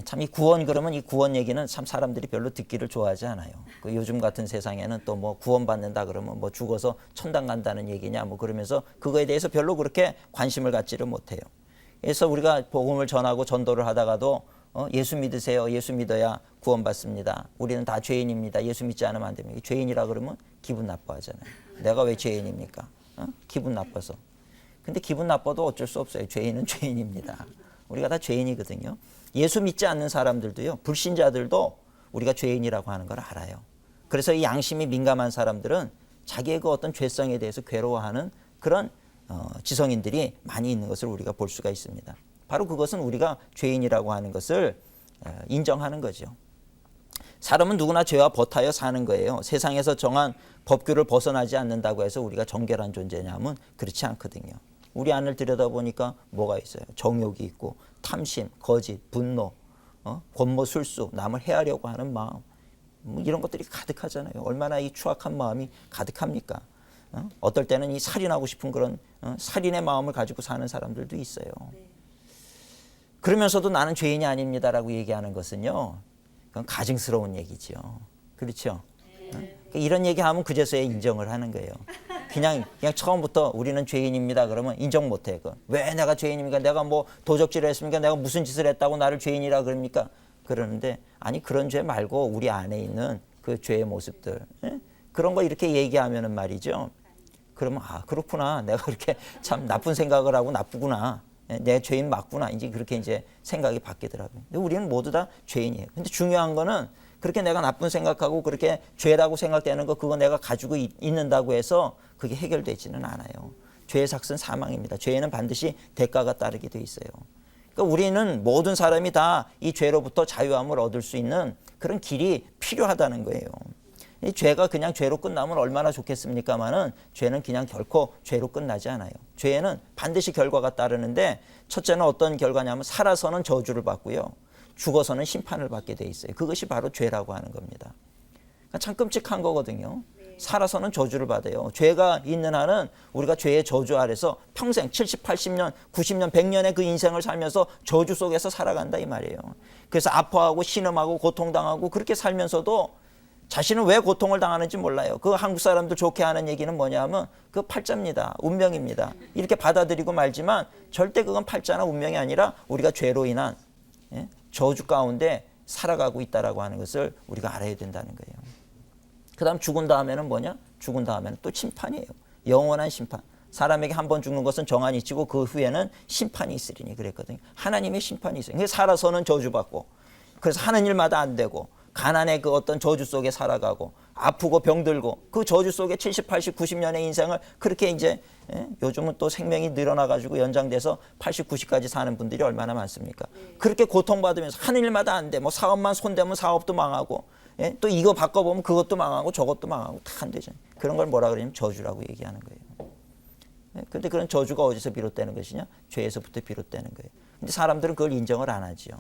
참 이 구원 그러면 이 구원 얘기는 참 사람들이 별로 듣기를 좋아하지 않아요. 그 요즘 같은 세상에는 또 뭐 구원받는다 그러면 뭐 죽어서 천당 간다는 얘기냐 뭐 그러면서 그거에 대해서 별로 그렇게 관심을 갖지를 못해요. 그래서 우리가 복음을 전하고 전도를 하다가도 예수 믿으세요. 예수 믿어야 구원받습니다. 우리는 다 죄인입니다. 예수 믿지 않으면 안 됩니다. 죄인이라 그러면 기분 나빠하잖아요. 내가 왜 죄인입니까? 기분 나빠서. 근데 기분 나빠도 어쩔 수 없어요. 죄인은 죄인입니다. 우리가 다 죄인이거든요. 예수 믿지 않는 사람들도요. 불신자들도 우리가 죄인이라고 하는 걸 알아요. 그래서 이 양심이 민감한 사람들은 자기의 그 어떤 죄성에 대해서 괴로워하는 그런 지성인들이 많이 있는 것을 우리가 볼 수가 있습니다. 바로 그것은 우리가 죄인이라고 하는 것을 인정하는 거죠. 사람은 누구나 죄와 버타여 사는 거예요. 세상에서 정한 법규를 벗어나지 않는다고 해서 우리가 정결한 존재냐면 그렇지 않거든요. 우리 안을 들여다보니까 뭐가 있어요? 정욕이 있고 탐심, 거짓, 분노, 권모술수, 남을 해하려고 하는 마음 뭐 이런 것들이 가득하잖아요. 얼마나 이 추악한 마음이 가득합니까? 어떨 때는 이 살인하고 싶은 그런 살인의 마음을 가지고 사는 사람들도 있어요. 그러면서도 나는 죄인이 아닙니다라고 얘기하는 것은요. 그건 가증스러운 얘기죠. 그렇죠? 이런 얘기하면 그제서야 인정을 하는 거예요. 그냥 처음부터 우리는 죄인입니다. 그러면 인정 못해. 왜 내가 죄인입니까? 내가 뭐 도적질을 했습니까? 내가 무슨 짓을 했다고 나를 죄인이라 그럽니까? 그러는데 아니 그런 죄 말고 우리 안에 있는 그 죄의 모습들 그런 거 이렇게 얘기하면은 말이죠. 그러면 그렇구나. 내가 그렇게 참 나쁜 생각을 하고 나쁘구나. 내 죄인 맞구나. 이제 그렇게 이제 생각이 바뀌더라고요. 근데 우리는 모두 다 죄인이에요. 근데 중요한 거는 그렇게 내가 나쁜 생각하고 그렇게 죄라고 생각되는 거 그거 내가 가지고 있는다고 해서 그게 해결되지는 않아요. 죄의 삭은 사망입니다. 죄에는 반드시 대가가 따르게 돼 있어요. 그러니까 우리는 모든 사람이 다 이 죄로부터 자유함을 얻을 수 있는 그런 길이 필요하다는 거예요. 이 죄가 그냥 죄로 끝나면 얼마나 좋겠습니까마는 죄는 그냥 결코 죄로 끝나지 않아요. 죄에는 반드시 결과가 따르는데 첫째는 어떤 결과냐면 살아서는 저주를 받고요. 죽어서는 심판을 받게 돼 있어요. 그것이 바로 죄라고 하는 겁니다. 그러니까 참 끔찍한 거거든요. 살아서는 저주를 받아요. 죄가 있는 한은 우리가 죄의 저주 아래서 평생 70, 80년, 90년, 100년의 그 인생을 살면서 저주 속에서 살아간다 이 말이에요. 그래서 아파하고 신음하고 고통당하고 그렇게 살면서도 자신은 왜 고통을 당하는지 몰라요. 그 한국 사람들 좋게 하는 얘기는 뭐냐면 그 팔자입니다. 운명입니다. 이렇게 받아들이고 말지만 절대 그건 팔자나 운명이 아니라 우리가 죄로 인한 저주 가운데 살아가고 있다라고 하는 것을 우리가 알아야 된다는 거예요. 그 다음 죽은 다음에는 뭐냐? 죽은 다음에는 또 심판이에요. 영원한 심판. 사람에게 한 번 죽는 것은 정한이 있고 그 후에는 심판이 있으리니 그랬거든요. 하나님의 심판이 있어요. 그래서 살아서는 저주받고 그래서 하는 일마다 안 되고 가난의 그 어떤 저주 속에 살아가고 아프고 병들고 그 저주 속에 70, 80, 90년의 인생을 그렇게 이제 요즘은 또 생명이 늘어나가지고 연장돼서 80, 90까지 사는 분들이 얼마나 많습니까? 그렇게 고통받으면서 하는 일마다 안 돼. 뭐 사업만 손대면 사업도 망하고 또 이거 바꿔보면 그것도 망하고 저것도 망하고 다 안 되잖아요. 그런 걸 뭐라 그러냐면 저주라고 얘기하는 거예요. 그런데 그런 저주가 어디서 비롯되는 것이냐? 죄에서부터 비롯되는 거예요. 근데 사람들은 그걸 인정을 안 하지요.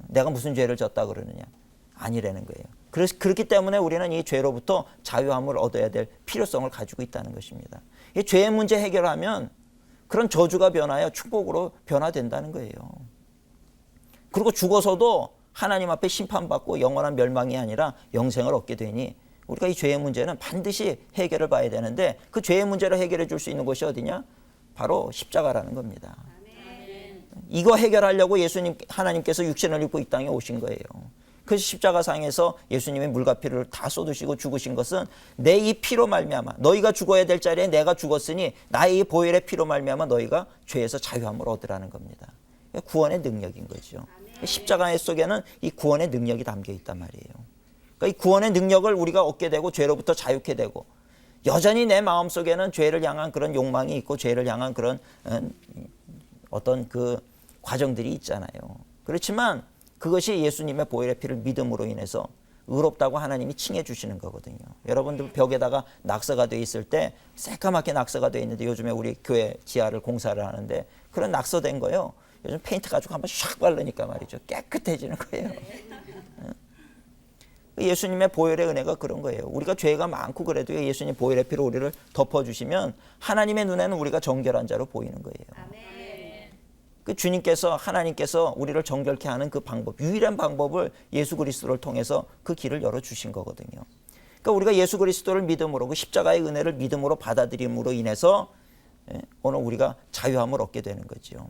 내가 무슨 죄를 졌다 그러느냐? 아니라는 거예요. 그래서 그렇기 때문에 우리는 이 죄로부터 자유함을 얻어야 될 필요성을 가지고 있다는 것입니다. 이 죄의 문제 해결하면 그런 저주가 변하여 축복으로 변화된다는 거예요. 그리고 죽어서도 하나님 앞에 심판받고 영원한 멸망이 아니라 영생을 얻게 되니 우리가 이 죄의 문제는 반드시 해결을 봐야 되는데 그 죄의 문제를 해결해 줄 수 있는 곳이 어디냐? 바로 십자가라는 겁니다. 이거 해결하려고 하나님께서 육신을 입고 이 땅에 오신 거예요. 그래서 십자가상에서 예수님이 물과 피를 다 쏟으시고 죽으신 것은 내 이 피로 말미암아 너희가 죽어야 될 자리에 내가 죽었으니 나의 이 보혈의 피로 말미암아 너희가 죄에서 자유함을 얻으라는 겁니다. 구원의 능력인 거죠. 십자가 속에는 이 구원의 능력이 담겨 있단 말이에요. 그러니까 이 구원의 능력을 우리가 얻게 되고 죄로부터 자유케 되고 여전히 내 마음속에는 죄를 향한 그런 욕망이 있고 죄를 향한 그런 어떤 그 과정들이 있잖아요. 그렇지만 그것이 예수님의 보혈의 피를 믿음으로 인해서 의롭다고 하나님이 칭해 주시는 거거든요. 여러분들 벽에다가 낙서가 돼 있을 때 새까맣게 낙서가 돼 있는데 요즘에 우리 교회 지하를 공사를 하는데 그런 낙서된 거요. 요즘 페인트 가지고 한번 샥 바르니까 말이죠. 깨끗해지는 거예요. 예수님의 보혈의 은혜가 그런 거예요. 우리가 죄가 많고 그래도 예수님 보혈의 피로 우리를 덮어주시면 하나님의 눈에는 우리가 정결한 자로 보이는 거예요. 아멘. 그 주님께서 하나님께서 우리를 정결케 하는 그 방법, 유일한 방법을 예수 그리스도를 통해서 그 길을 열어주신 거거든요. 그러니까 우리가 예수 그리스도를 믿음으로 그 십자가의 은혜를 믿음으로 받아들임으로 인해서 오늘 우리가 자유함을 얻게 되는 거죠.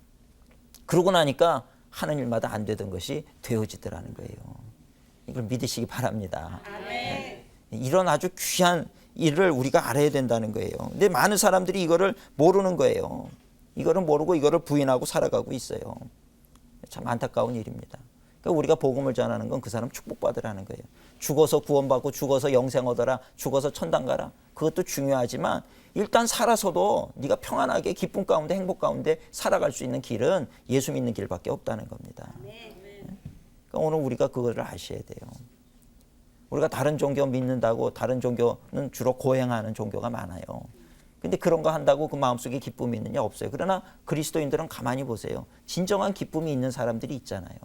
그러고 나니까 하는 일마다 안 되던 것이 되어지더라는 거예요. 이걸 믿으시기 바랍니다. 아멘. 이런 아주 귀한 일을 우리가 알아야 된다는 거예요. 근데 많은 사람들이 이거를 모르는 거예요. 이거를 모르고 이거를 부인하고 살아가고 있어요. 참 안타까운 일입니다. 그러니까 우리가 복음을 전하는 건 그 사람 축복받으라는 거예요. 죽어서 구원받고 죽어서 영생 얻어라, 죽어서 천당 가라. 그것도 중요하지만 일단 살아서도 네가 평안하게 기쁨 가운데 행복 가운데 살아갈 수 있는 길은 예수 믿는 길밖에 없다는 겁니다. 그러니까 오늘 우리가 그거를 아셔야 돼요. 우리가 다른 종교 믿는다고 다른 종교는 주로 고행하는 종교가 많아요. 근데 그런 거 한다고 그 마음속에 기쁨이 있느냐? 없어요. 그러나 그리스도인들은 가만히 보세요. 진정한 기쁨이 있는 사람들이 있잖아요.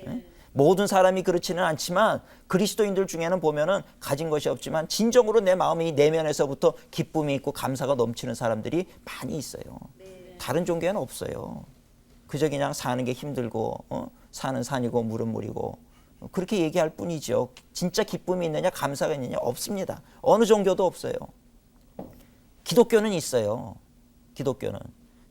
네? 모든 사람이 그렇지는 않지만 그리스도인들 중에는 보면은 가진 것이 없지만 진정으로 내 마음이 내면에서부터 기쁨이 있고 감사가 넘치는 사람들이 많이 있어요. 다른 종교에는 없어요. 그저 그냥 사는 게 힘들고 산은 산이고 물은 물이고 그렇게 얘기할 뿐이죠. 진짜 기쁨이 있느냐 감사가 있느냐 없습니다. 어느 종교도 없어요. 기독교는 있어요. 기독교는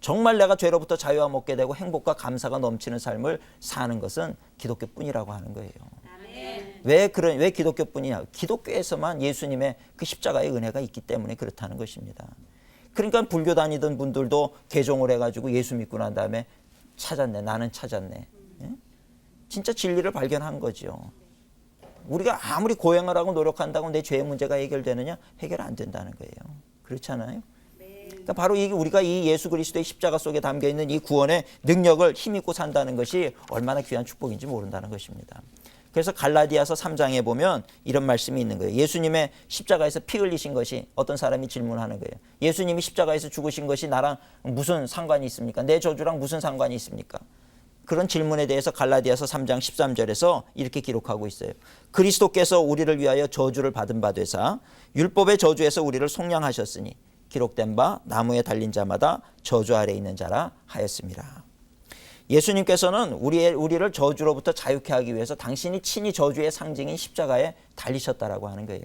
정말 내가 죄로부터 자유함 얻게 되고 행복과 감사가 넘치는 삶을 사는 것은 기독교뿐이라고 하는 거예요. 아멘. 왜 기독교뿐이냐? 기독교에서만 예수님의 그 십자가의 은혜가 있기 때문에 그렇다는 것입니다. 그러니까 불교 다니던 분들도 개종을 해가지고 예수 믿고 난 다음에 찾았네. 나는 찾았네. 진짜 진리를 발견한 거죠. 우리가 아무리 고행을 하고 노력한다고 내 죄의 문제가 해결되느냐? 해결 안 된다는 거예요. 그렇지 않아요? 그러니까 바로 이게 우리가 이 예수 그리스도의 십자가 속에 담겨 있는 이 구원의 능력을 힘입고 산다는 것이 얼마나 귀한 축복인지 모른다는 것입니다. 그래서 갈라디아서 3장에 보면 이런 말씀이 있는 거예요. 예수님의 십자가에서 피 흘리신 것이 어떤 사람이 질문하는 거예요. 예수님이 십자가에서 죽으신 것이 나랑 무슨 상관이 있습니까? 내 저주랑 무슨 상관이 있습니까? 그런 질문에 대해서 갈라디아서 3장 13절에서 이렇게 기록하고 있어요. 그리스도께서 우리를 위하여 저주를 받은 바 되사 율법의 저주에서 우리를 속량하셨으니 기록된 바 나무에 달린 자마다 저주 아래 있는 자라 하였습니다. 예수님께서는 우리를 저주로부터 자유케 하기 위해서 당신이 친히 저주의 상징인 십자가에 달리셨다라고 하는 거예요.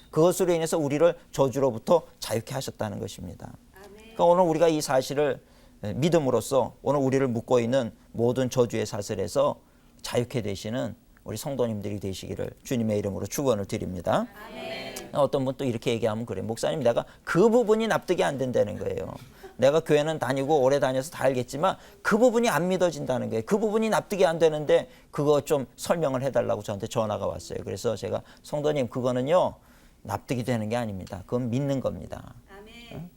그것으로 인해서 우리를 저주로부터 자유케 하셨다는 것입니다. 그러니까 오늘 우리가 이 사실을 믿음으로써 오늘 우리를 묶고 있는 모든 저주의 사슬에서 자유케 되시는 우리 성도님들이 되시기를 주님의 이름으로 축원을 드립니다. 아멘. 어떤 분 또 이렇게 얘기하면 그래. 목사님 내가 그 부분이 납득이 안 된다는 거예요. 내가 교회는 다니고 오래 다녀서 다 알겠지만 그 부분이 안 믿어진다는 거예요. 그 부분이 납득이 안 되는데 그거 좀 설명을 해달라고 저한테 전화가 왔어요. 그래서 제가 성도님 그거는요 납득이 되는 게 아닙니다. 그건 믿는 겁니다.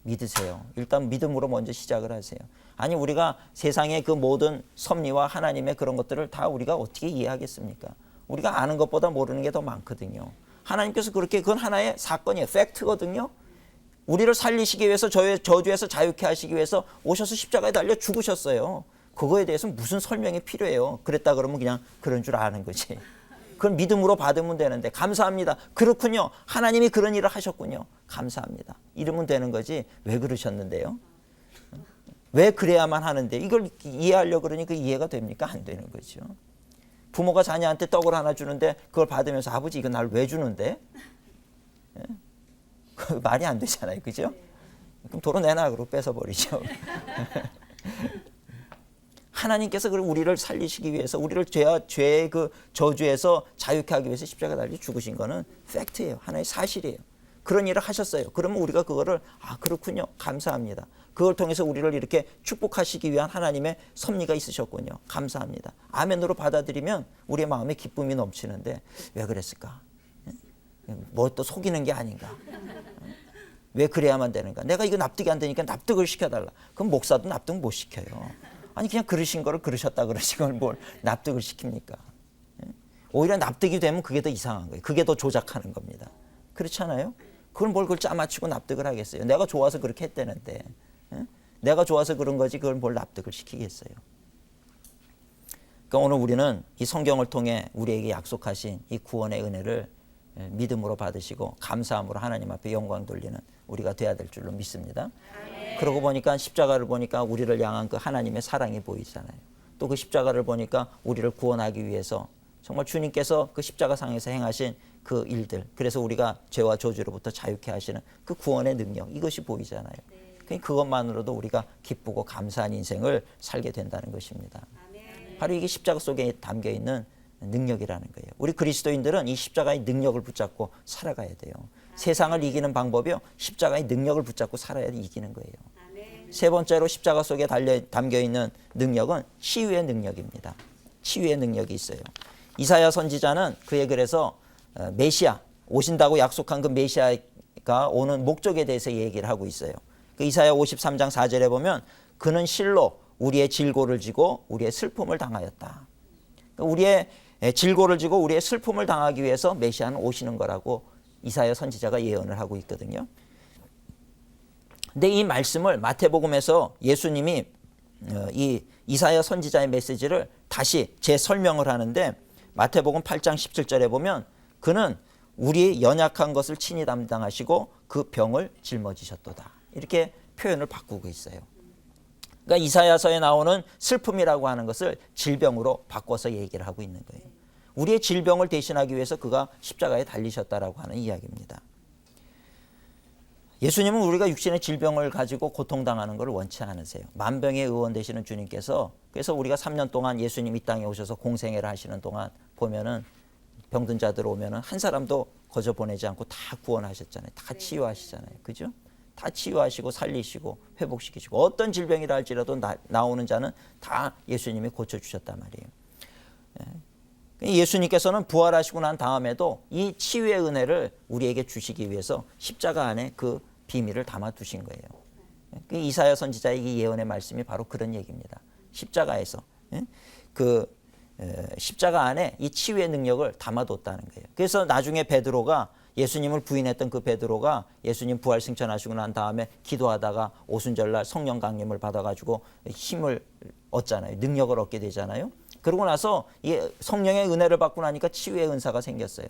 믿으세요. 일단 믿음으로 먼저 시작을 하세요. 아니 우리가 세상의 그 모든 섭리와 하나님의 그런 것들을 다 우리가 어떻게 이해하겠습니까? 우리가 아는 것보다 모르는 게 더 많거든요. 하나님께서 그렇게 그건 하나의 사건이에요. 팩트거든요. 우리를 살리시기 위해서 저주에서 자유케 하시기 위해서 오셔서 십자가에 달려 죽으셨어요. 그거에 대해서 무슨 설명이 필요해요. 그랬다 그러면 그냥 그런 줄 아는 거지. 그건 믿음으로 받으면 되는데 감사합니다. 그렇군요. 하나님이 그런 일을 하셨군요. 감사합니다. 이러면 되는 거지. 왜 그러셨는데요? 왜 그래야만 하는데 이걸 이해하려고 그러니 그 이해가 됩니까? 안 되는 거죠. 부모가 자녀한테 떡을 하나 주는데 그걸 받으면서 아버지 이거 날 왜 주는데? 말이 안 되잖아요. 그죠? 그럼 도로 내놔 그러고 뺏어버리죠. 하나님께서 우리를 살리시기 위해서 우리를 죄의 그 저주에서 자유케 하기 위해서 십자가 달리 죽으신 거는 팩트예요. 하나의 사실이에요. 그런 일을 하셨어요. 그러면 우리가 그거를 그렇군요. 감사합니다. 그걸 통해서 우리를 이렇게 축복하시기 위한 하나님의 섭리가 있으셨군요. 감사합니다. 아멘으로 받아들이면 우리의 마음에 기쁨이 넘치는데 왜 그랬을까? 뭐 또 속이는 게 아닌가? 왜 그래야만 되는가? 내가 이거 납득이 안 되니까 납득을 시켜달라. 그럼 목사도 납득 못 시켜요. 아니 그냥 그러신 거를 그러셨다 그러신 걸 뭘 납득을 시킵니까? 오히려 납득이 되면 그게 더 이상한 거예요. 그게 더 조작하는 겁니다. 그렇지 않아요? 그걸 짜맞추고 납득을 하겠어요. 내가 좋아서 그렇게 했다는데 내가 좋아서 그런 거지 그걸 뭘 납득을 시키겠어요. 그러니까 오늘 우리는 이 성경을 통해 우리에게 약속하신 이 구원의 은혜를 믿음으로 받으시고 감사함으로 하나님 앞에 영광 돌리는 우리가 돼야 될 줄로 믿습니다. 그러고 보니까 십자가를 보니까 우리를 향한 그 하나님의 사랑이 보이잖아요. 또 그 십자가를 보니까 우리를 구원하기 위해서 정말 주님께서 그 십자가상에서 행하신 그 일들, 그래서 우리가 죄와 저주로부터 자유케 하시는 그 구원의 능력, 이것이 보이잖아요. 그것만으로도 우리가 기쁘고 감사한 인생을 살게 된다는 것입니다. 바로 이게 십자가 속에 담겨 있는 능력이라는 거예요. 우리 그리스도인들은 이 십자가의 능력을 붙잡고 살아가야 돼요. 세상을 이기는 방법이요, 십자가의 능력을 붙잡고 살아야 이기는 거예요. 세 번째로 십자가 속에 담겨 있는 능력은 치유의 능력입니다. 치유의 능력이 있어요. 이사야 선지자는 그의 글에서 메시아, 오신다고 약속한 그 메시아가 오는 목적에 대해서 얘기를 하고 있어요. 그 이사야 53장 4절에 보면 그는 실로 우리의 질고를 지고 우리의 슬픔을 당하였다. 우리의 질고를 지고 우리의 슬픔을 당하기 위해서 메시아는 오시는 거라고 이사야 선지자가 예언을 하고 있거든요. 근데 이 말씀을 마태복음에서 예수님이 이 이사야 선지자의 메시지를 다시 재설명을 하는데 마태복음 8장 17절에 보면 그는 우리 연약한 것을 친히 담당하시고 그 병을 짊어지셨도다. 이렇게 표현을 바꾸고 있어요. 그러니까 이사야서에 나오는 슬픔이라고 하는 것을 질병으로 바꿔서 얘기를 하고 있는 거예요. 우리의 질병을 대신하기 위해서 그가 십자가에 달리셨다라고 하는 이야기입니다. 예수님은 우리가 육신의 질병을 가지고 고통당하는 것을 원치 않으세요. 만병의 의원 되시는 주님께서, 그래서 우리가 3년 동안 예수님 이 땅에 오셔서 공생애를 하시는 동안 보면은 병든 자들 오면은 한 사람도 거저 보내지 않고 다 구원하셨잖아요. 다 치유하시잖아요. 그죠? 다 치유하시고 살리시고 회복시키시고 어떤 질병이라 할지라도 나오는 자는 다 예수님이 고쳐주셨단 말이에요. 예수님께서는 부활하시고 난 다음에도 이 치유의 은혜를 우리에게 주시기 위해서 십자가 안에 그 비밀을 담아 두신 거예요. 이사야 선지자의 이 예언의 말씀이 바로 그런 얘기입니다. 십자가에서 그 십자가 안에 이 치유의 능력을 담아뒀다는 거예요. 그래서 나중에 베드로가 예수님을 부인했던 그 베드로가 예수님 부활 승천하시고 난 다음에 기도하다가 오순절날 성령 강림을 받아가지고 힘을 얻잖아요. 능력을 얻게 되잖아요. 그러고 나서 이 성령의 은혜를 받고 나니까 치유의 은사가 생겼어요.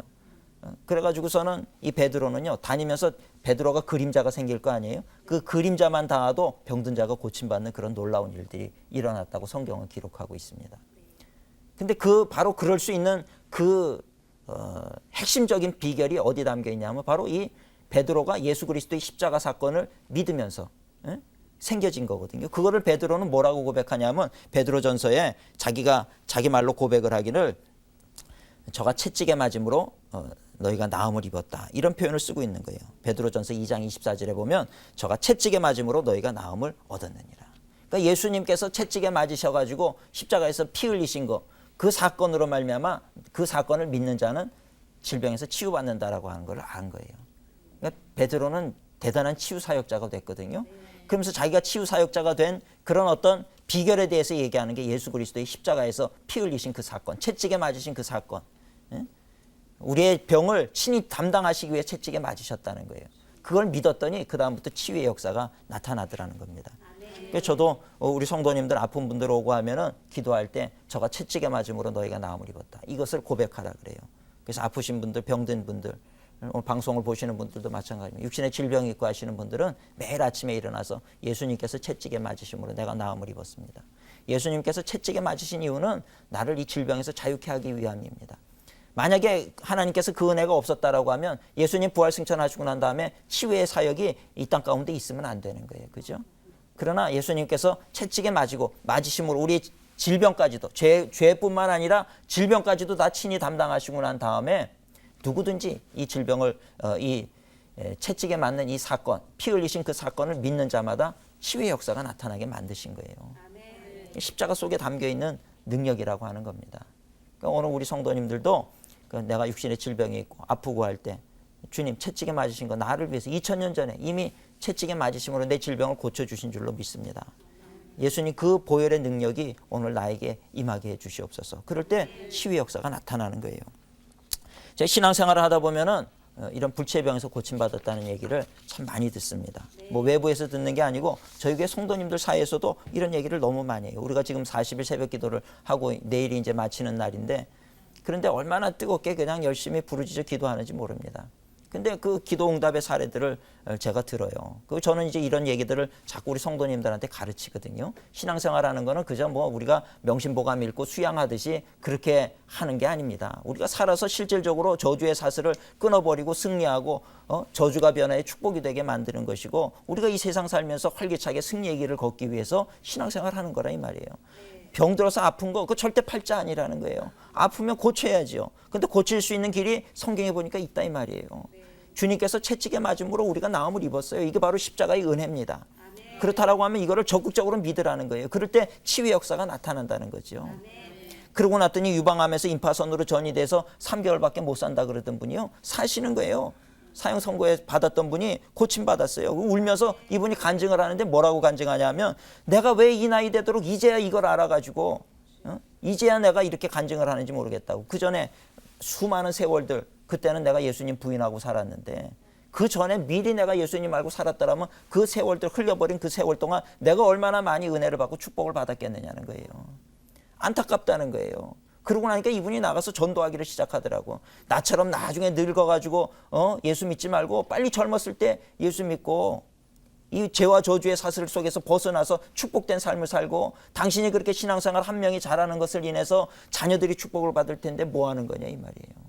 그래가지고서는 이 베드로는요, 다니면서 베드로가 그림자가 생길 거 아니에요. 그 그림자만 닿아도 병든 자가 고침받는 그런 놀라운 일들이 일어났다고 성경은 기록하고 있습니다. 근데 바로 그럴 수 있는 핵심적인 비결이 어디 담겨 있냐면 바로 이 베드로가 예수 그리스도의 십자가 사건을 믿으면서 생겨진 거거든요. 그거를 베드로는 뭐라고 고백하냐면 베드로전서에 자기 말로 고백을 하기를 저가 채찍에 맞음으로 너희가 나음을 입었다. 이런 표현을 쓰고 있는 거예요. 베드로전서 2장 24절에 보면 저가 채찍에 맞음으로 너희가 나음을 얻었느니라. 그러니까 예수님께서 채찍에 맞으셔가지고 십자가에서 피 흘리신 거, 그 사건으로 말미암아 그 사건을 믿는 자는 질병에서 치유받는다라고 하는 걸 안 거예요. 그러니까 베드로는 대단한 치유 사역자가 됐거든요. 그러면서 자기가 치유 사역자가 된 그런 어떤 비결에 대해서 얘기하는 게 예수 그리스도의 십자가에서 피 흘리신 그 사건, 채찍에 맞으신 그 사건. 우리의 병을 친히 담당하시기 위해 채찍에 맞으셨다는 거예요. 그걸 믿었더니 그 다음부터 치유의 역사가 나타나더라는 겁니다. 그래서 저도 우리 성도님들 아픈 분들 오고 하면은 기도할 때 저가 채찍에 맞음으로 너희가 나음을 입었다. 이것을 고백하라 그래요. 그래서 아프신 분들, 병든 분들, 오늘 방송을 보시는 분들도 마찬가지입니다. 육신의 질병이 있고 하시는 분들은 매일 아침에 일어나서 예수님께서 채찍에 맞으심으로 내가 나음을 입었습니다. 예수님께서 채찍에 맞으신 이유는 나를 이 질병에서 자유케 하기 위함입니다. 만약에 하나님께서 그 은혜가 없었다라고 하면 예수님 부활 승천하시고 난 다음에 치유의 사역이 이 땅 가운데 있으면 안 되는 거예요. 그죠? 그러나 예수님께서 채찍에 맞으심으로 우리 질병까지도 죄뿐만 아니라 질병까지도 다 친히 담당하시고 난 다음에 누구든지 이 질병을 채찍에 맞는 이 사건, 피 흘리신 그 사건을 믿는 자마다 치유의 역사가 나타나게 만드신 거예요. 십자가 속에 담겨 있는 능력이라고 하는 겁니다. 그러니까 오늘 우리 성도님들도 내가 육신의 질병이 있고 아프고 할 때 주님 채찍에 맞으신 거 나를 위해서 2000년 전에 이미 채찍에 맞으심으로 내 질병을 고쳐주신 줄로 믿습니다. 예수님 그 보혈의 능력이 오늘 나에게 임하게 해 주시옵소서. 그럴 때 치유의 역사가 나타나는 거예요. 제가 신앙생활을 하다 보면은 이런 불치병에서 고침받았다는 얘기를 참 많이 듣습니다. 뭐 외부에서 듣는 게 아니고 저희 교회 성도님들 사이에서도 이런 얘기를 너무 많이 해요. 우리가 지금 40일 새벽 기도를 하고 내일이 이제 마치는 날인데 그런데 얼마나 뜨겁게 그냥 열심히 부르짖어 기도하는지 모릅니다. 근데 그 기도 응답의 사례들을 제가 들어요. 그 저는 이제 이런 얘기들을 자꾸 우리 성도님들한테 가르치거든요. 신앙생활하는 거는 그저 뭐 우리가 명심보감 읽고 수양하듯이 그렇게 하는 게 아닙니다. 우리가 살아서 실질적으로 저주의 사슬을 끊어버리고 승리하고 저주가 변화해 축복이 되게 만드는 것이고 우리가 이 세상 살면서 활기차게 승리의 길을 걷기 위해서 신앙생활하는 거라 이 말이에요. 병 들어서 아픈 거 그거 절대 팔자 아니라는 거예요. 아프면 고쳐야죠. 근데 고칠 수 있는 길이 성경에 보니까 있다 이 말이에요. 주님께서 채찍에 맞음으로 우리가 나음을 입었어요. 이게 바로 십자가의 은혜입니다. 그렇다라고 하면 이거를 적극적으로 믿으라는 거예요. 그럴 때 치유의 역사가 나타난다는 거죠. 그러고 났더니 유방암에서 임파선으로 전이돼서 3개월밖에 못 산다 그러던 분이요. 사시는 거예요. 사형 선고에 받았던 분이 고침받았어요. 울면서 이분이 간증을 하는데 뭐라고 간증하냐면 내가 왜 이 나이 되도록 이제야 이걸 알아가지고 이제야 내가 이렇게 간증을 하는지 모르겠다고. 그 전에 수많은 세월들 그때는 내가 예수님 부인하고 살았는데 그 전에 미리 내가 예수님 알고 살았더라면 그 세월들 흘려버린 그 세월 동안 내가 얼마나 많이 은혜를 받고 축복을 받았겠느냐는 거예요. 안타깝다는 거예요. 그러고 나니까 이분이 나가서 전도하기를 시작하더라고. 나처럼 나중에 늙어가지고 예수 믿지 말고 빨리 젊었을 때 예수 믿고 이 죄와 저주의 사슬 속에서 벗어나서 축복된 삶을 살고 당신이 그렇게 신앙생활 한 명이 잘하는 것을 인해서 자녀들이 축복을 받을 텐데 뭐 하는 거냐 이 말이에요.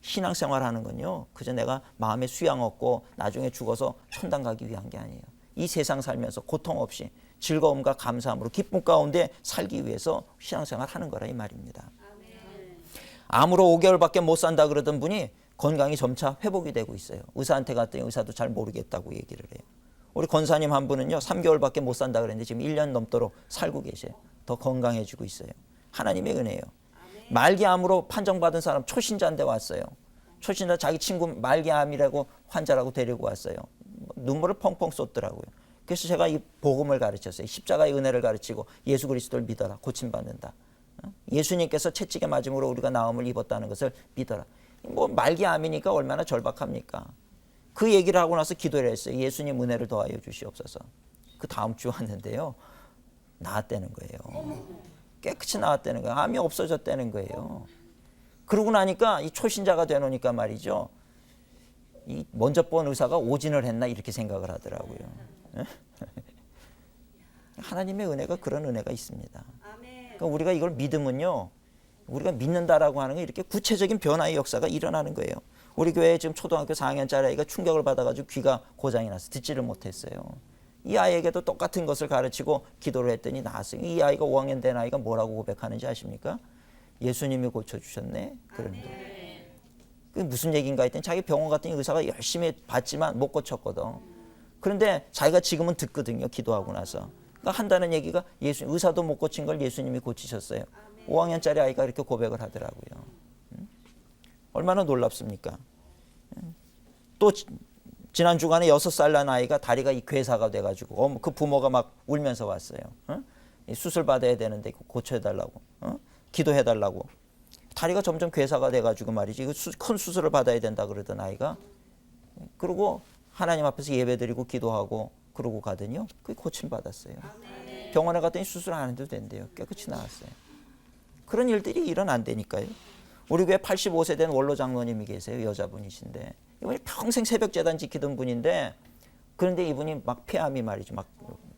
신앙생활 하는 건요. 그저 내가 마음에 수양 얻고 나중에 죽어서 천당 가기 위한 게 아니에요. 이 세상 살면서 고통 없이 즐거움과 감사함으로 기쁨 가운데 살기 위해서 신앙생활 하는 거라 이 말입니다. 암으로 5개월밖에 못 산다 그러던 분이 건강이 점차 회복이 되고 있어요. 의사한테 갔더니 의사도 잘 모르겠다고 얘기를 해요. 우리 권사님 한 분은요. 3개월밖에 못 산다 그랬는데 지금 1년 넘도록 살고 계세요. 더 건강해지고 있어요. 하나님의 은혜예요. 말기암으로 판정받은 사람 초신자인데 왔어요. 초신자 자기 친구 말기암이라고 환자라고 데리고 왔어요. 눈물을 펑펑 쏟더라고요. 그래서 제가 이 복음을 가르쳤어요. 십자가의 은혜를 가르치고 예수 그리스도를 믿어라. 고침받는다. 예수님께서 채찍에 맞음으로 우리가 나음을 입었다는 것을 믿어라. 뭐 말기암이니까 얼마나 절박합니까? 그 얘기를 하고 나서 기도를 했어요. 예수님 은혜를 더하여 주시옵소서. 그 다음 주 왔는데요. 나았다는 거예요. 깨끗이 나았다는 거예요. 암이 없어졌다는 거예요. 그러고 나니까 이 초신자가 되놓으니까 말이죠. 이 먼저 본 의사가 오진을 했나 이렇게 생각을 하더라고요. 하나님의 은혜가 그런 은혜가 있습니다. 그러니까 우리가 이걸 믿으면요. 우리가 믿는다라고 하는 게 이렇게 구체적인 변화의 역사가 일어나는 거예요. 우리 교회에 지금 초등학교 4학년짜리 아이가 충격을 받아가지고 귀가 고장이 나서 듣지를 못했어요. 이 아이에게도 똑같은 것을 가르치고 기도를 했더니 나았어요. 이 아이가 5학년 된 아이가 뭐라고 고백하는지 아십니까? 예수님이 고쳐주셨네. 그런 거예요. 그게 무슨 얘기인가 했더니 자기 병원 갔더니 의사가 열심히 봤지만 못 고쳤거든. 그런데 자기가 지금은 듣거든요. 기도하고 나서. 그러니까 한다는 얘기가 의사도 못 고친 걸 예수님이 고치셨어요. 5학년짜리 아이가 이렇게 고백을 하더라고요. 얼마나 놀랍습니까? 또 지난 주간에 6살 난 아이가 다리가 괴사가 돼가지고 그 부모가 막 울면서 왔어요. 수술 받아야 되는데 고쳐달라고, 기도해달라고. 다리가 점점 괴사가 돼가지고 말이지 큰 수술을 받아야 된다 그러던 아이가 그러고 하나님 앞에서 예배드리고 기도하고 그러고 가더니요. 그게 고침받았어요. 병원에 갔더니 수술 안 해도 된대요. 깨끗이 나았어요. 그런 일들이 일어난다니까요. 우리 교회 85세 된 원로 장로님이 계세요. 여자분이신데 이분이 평생 새벽 제단 지키던 분인데 그런데 이분이 막 폐암이 말이죠. 막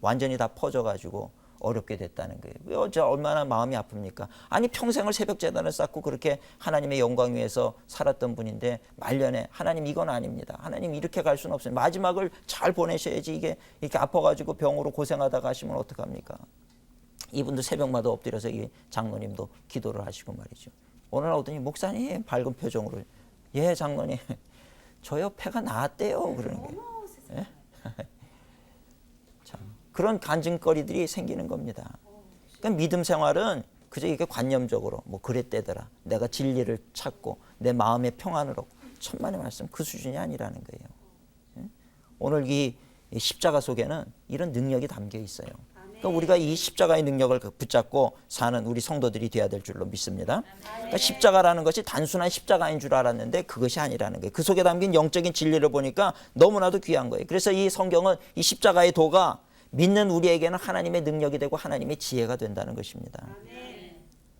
완전히 다 퍼져가지고 어렵게 됐다는 거예요. 어째 얼마나 마음이 아픕니까? 아니 평생을 새벽 제단을 쌓고 그렇게 하나님의 영광 위해서 살았던 분인데 말년에 하나님 이건 아닙니다. 하나님 이렇게 갈 수는 없어요. 마지막을 잘 보내셔야지 이게 이렇게 아파가지고 병으로 고생하다 가시면 어떡합니까? 이분도 새벽마다 엎드려서 이 장로님도 기도를 하시고 말이죠. 오늘 오더니 목사님 밝은 표정으로 예 장로님 저요 폐가 나았대요 그러는 거예요. 예? 참 그런 간증거리들이 생기는 겁니다. 그러니까 믿음 생활은 그저 이게 관념적으로 뭐 그랬대더라 내가 진리를 찾고 내 마음의 평안을 얻고 천만의 말씀 그 수준이 아니라는 거예요. 예? 오늘 이 십자가 속에는 이런 능력이 담겨 있어요. 그러니까 우리가 이 십자가의 능력을 붙잡고 사는 우리 성도들이 되어야 될 줄로 믿습니다. 그러니까 십자가라는 것이 단순한 십자가인 줄 알았는데 그것이 아니라는 거예요. 그 속에 담긴 영적인 진리를 보니까 너무나도 귀한 거예요. 그래서 이 성경은 이 십자가의 도가 믿는 우리에게는 하나님의 능력이 되고 하나님의 지혜가 된다는 것입니다.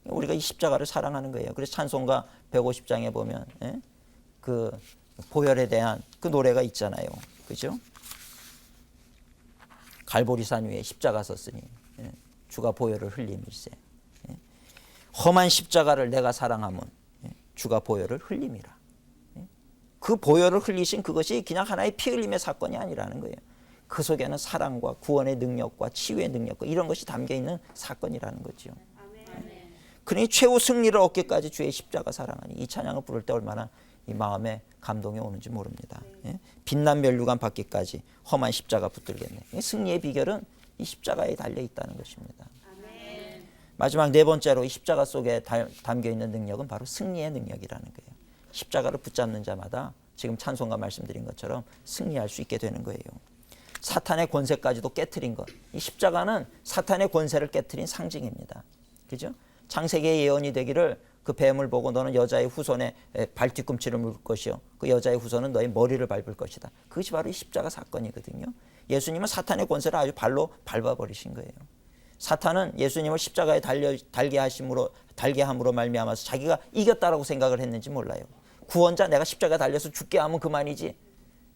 우리가 이 십자가를 사랑하는 거예요. 그래서 찬송가 150장에 보면 그 보혈에 대한 그 노래가 있잖아요. 그죠? 갈보리산 위에 십자가 섰으니 주가 보혈을 흘림일세. 험한 십자가를 내가 사랑하면 주가 보혈을 흘림이라. 그 보혈을 흘리신 그것이 그냥 하나의 피 흘림의 사건이 아니라는 거예요. 그 속에는 사랑과 구원의 능력과 치유의 능력과 이런 것이 담겨있는 사건이라는 거죠. 그러니 최후 승리를 얻기까지 주의 십자가 사랑하니 이 찬양을 부를 때 얼마나 이 마음에 감동이 오는지 모릅니다. 빛난 멸류관 받기까지 험한 십자가 붙들겠네. 승리의 비결은 이 십자가에 달려 있다는 것입니다. 마지막 네 번째로 이 십자가 속에 담겨 있는 능력은 바로 승리의 능력이라는 거예요. 십자가를 붙잡는 자마다 지금 찬송가 말씀드린 것처럼 승리할 수 있게 되는 거예요. 사탄의 권세까지도 깨트린 것. 이 십자가는 사탄의 권세를 깨트린 상징입니다. 그죠? 창세기의 예언이 되기를 그 뱀을 보고 너는 여자의 후손의 발 뒤꿈치를 물 것이요 그 여자의 후손은 너의 머리를 밟을 것이다. 그것이 바로 이 십자가 사건이거든요. 예수님은 사탄의 권세를 아주 발로 밟아버리신 거예요. 사탄은 예수님을 십자가에 달게 함으로 말미암아서 자기가 이겼다라고 생각을 했는지 몰라요. 구원자 내가 십자가에 달려서 죽게 하면 그만이지.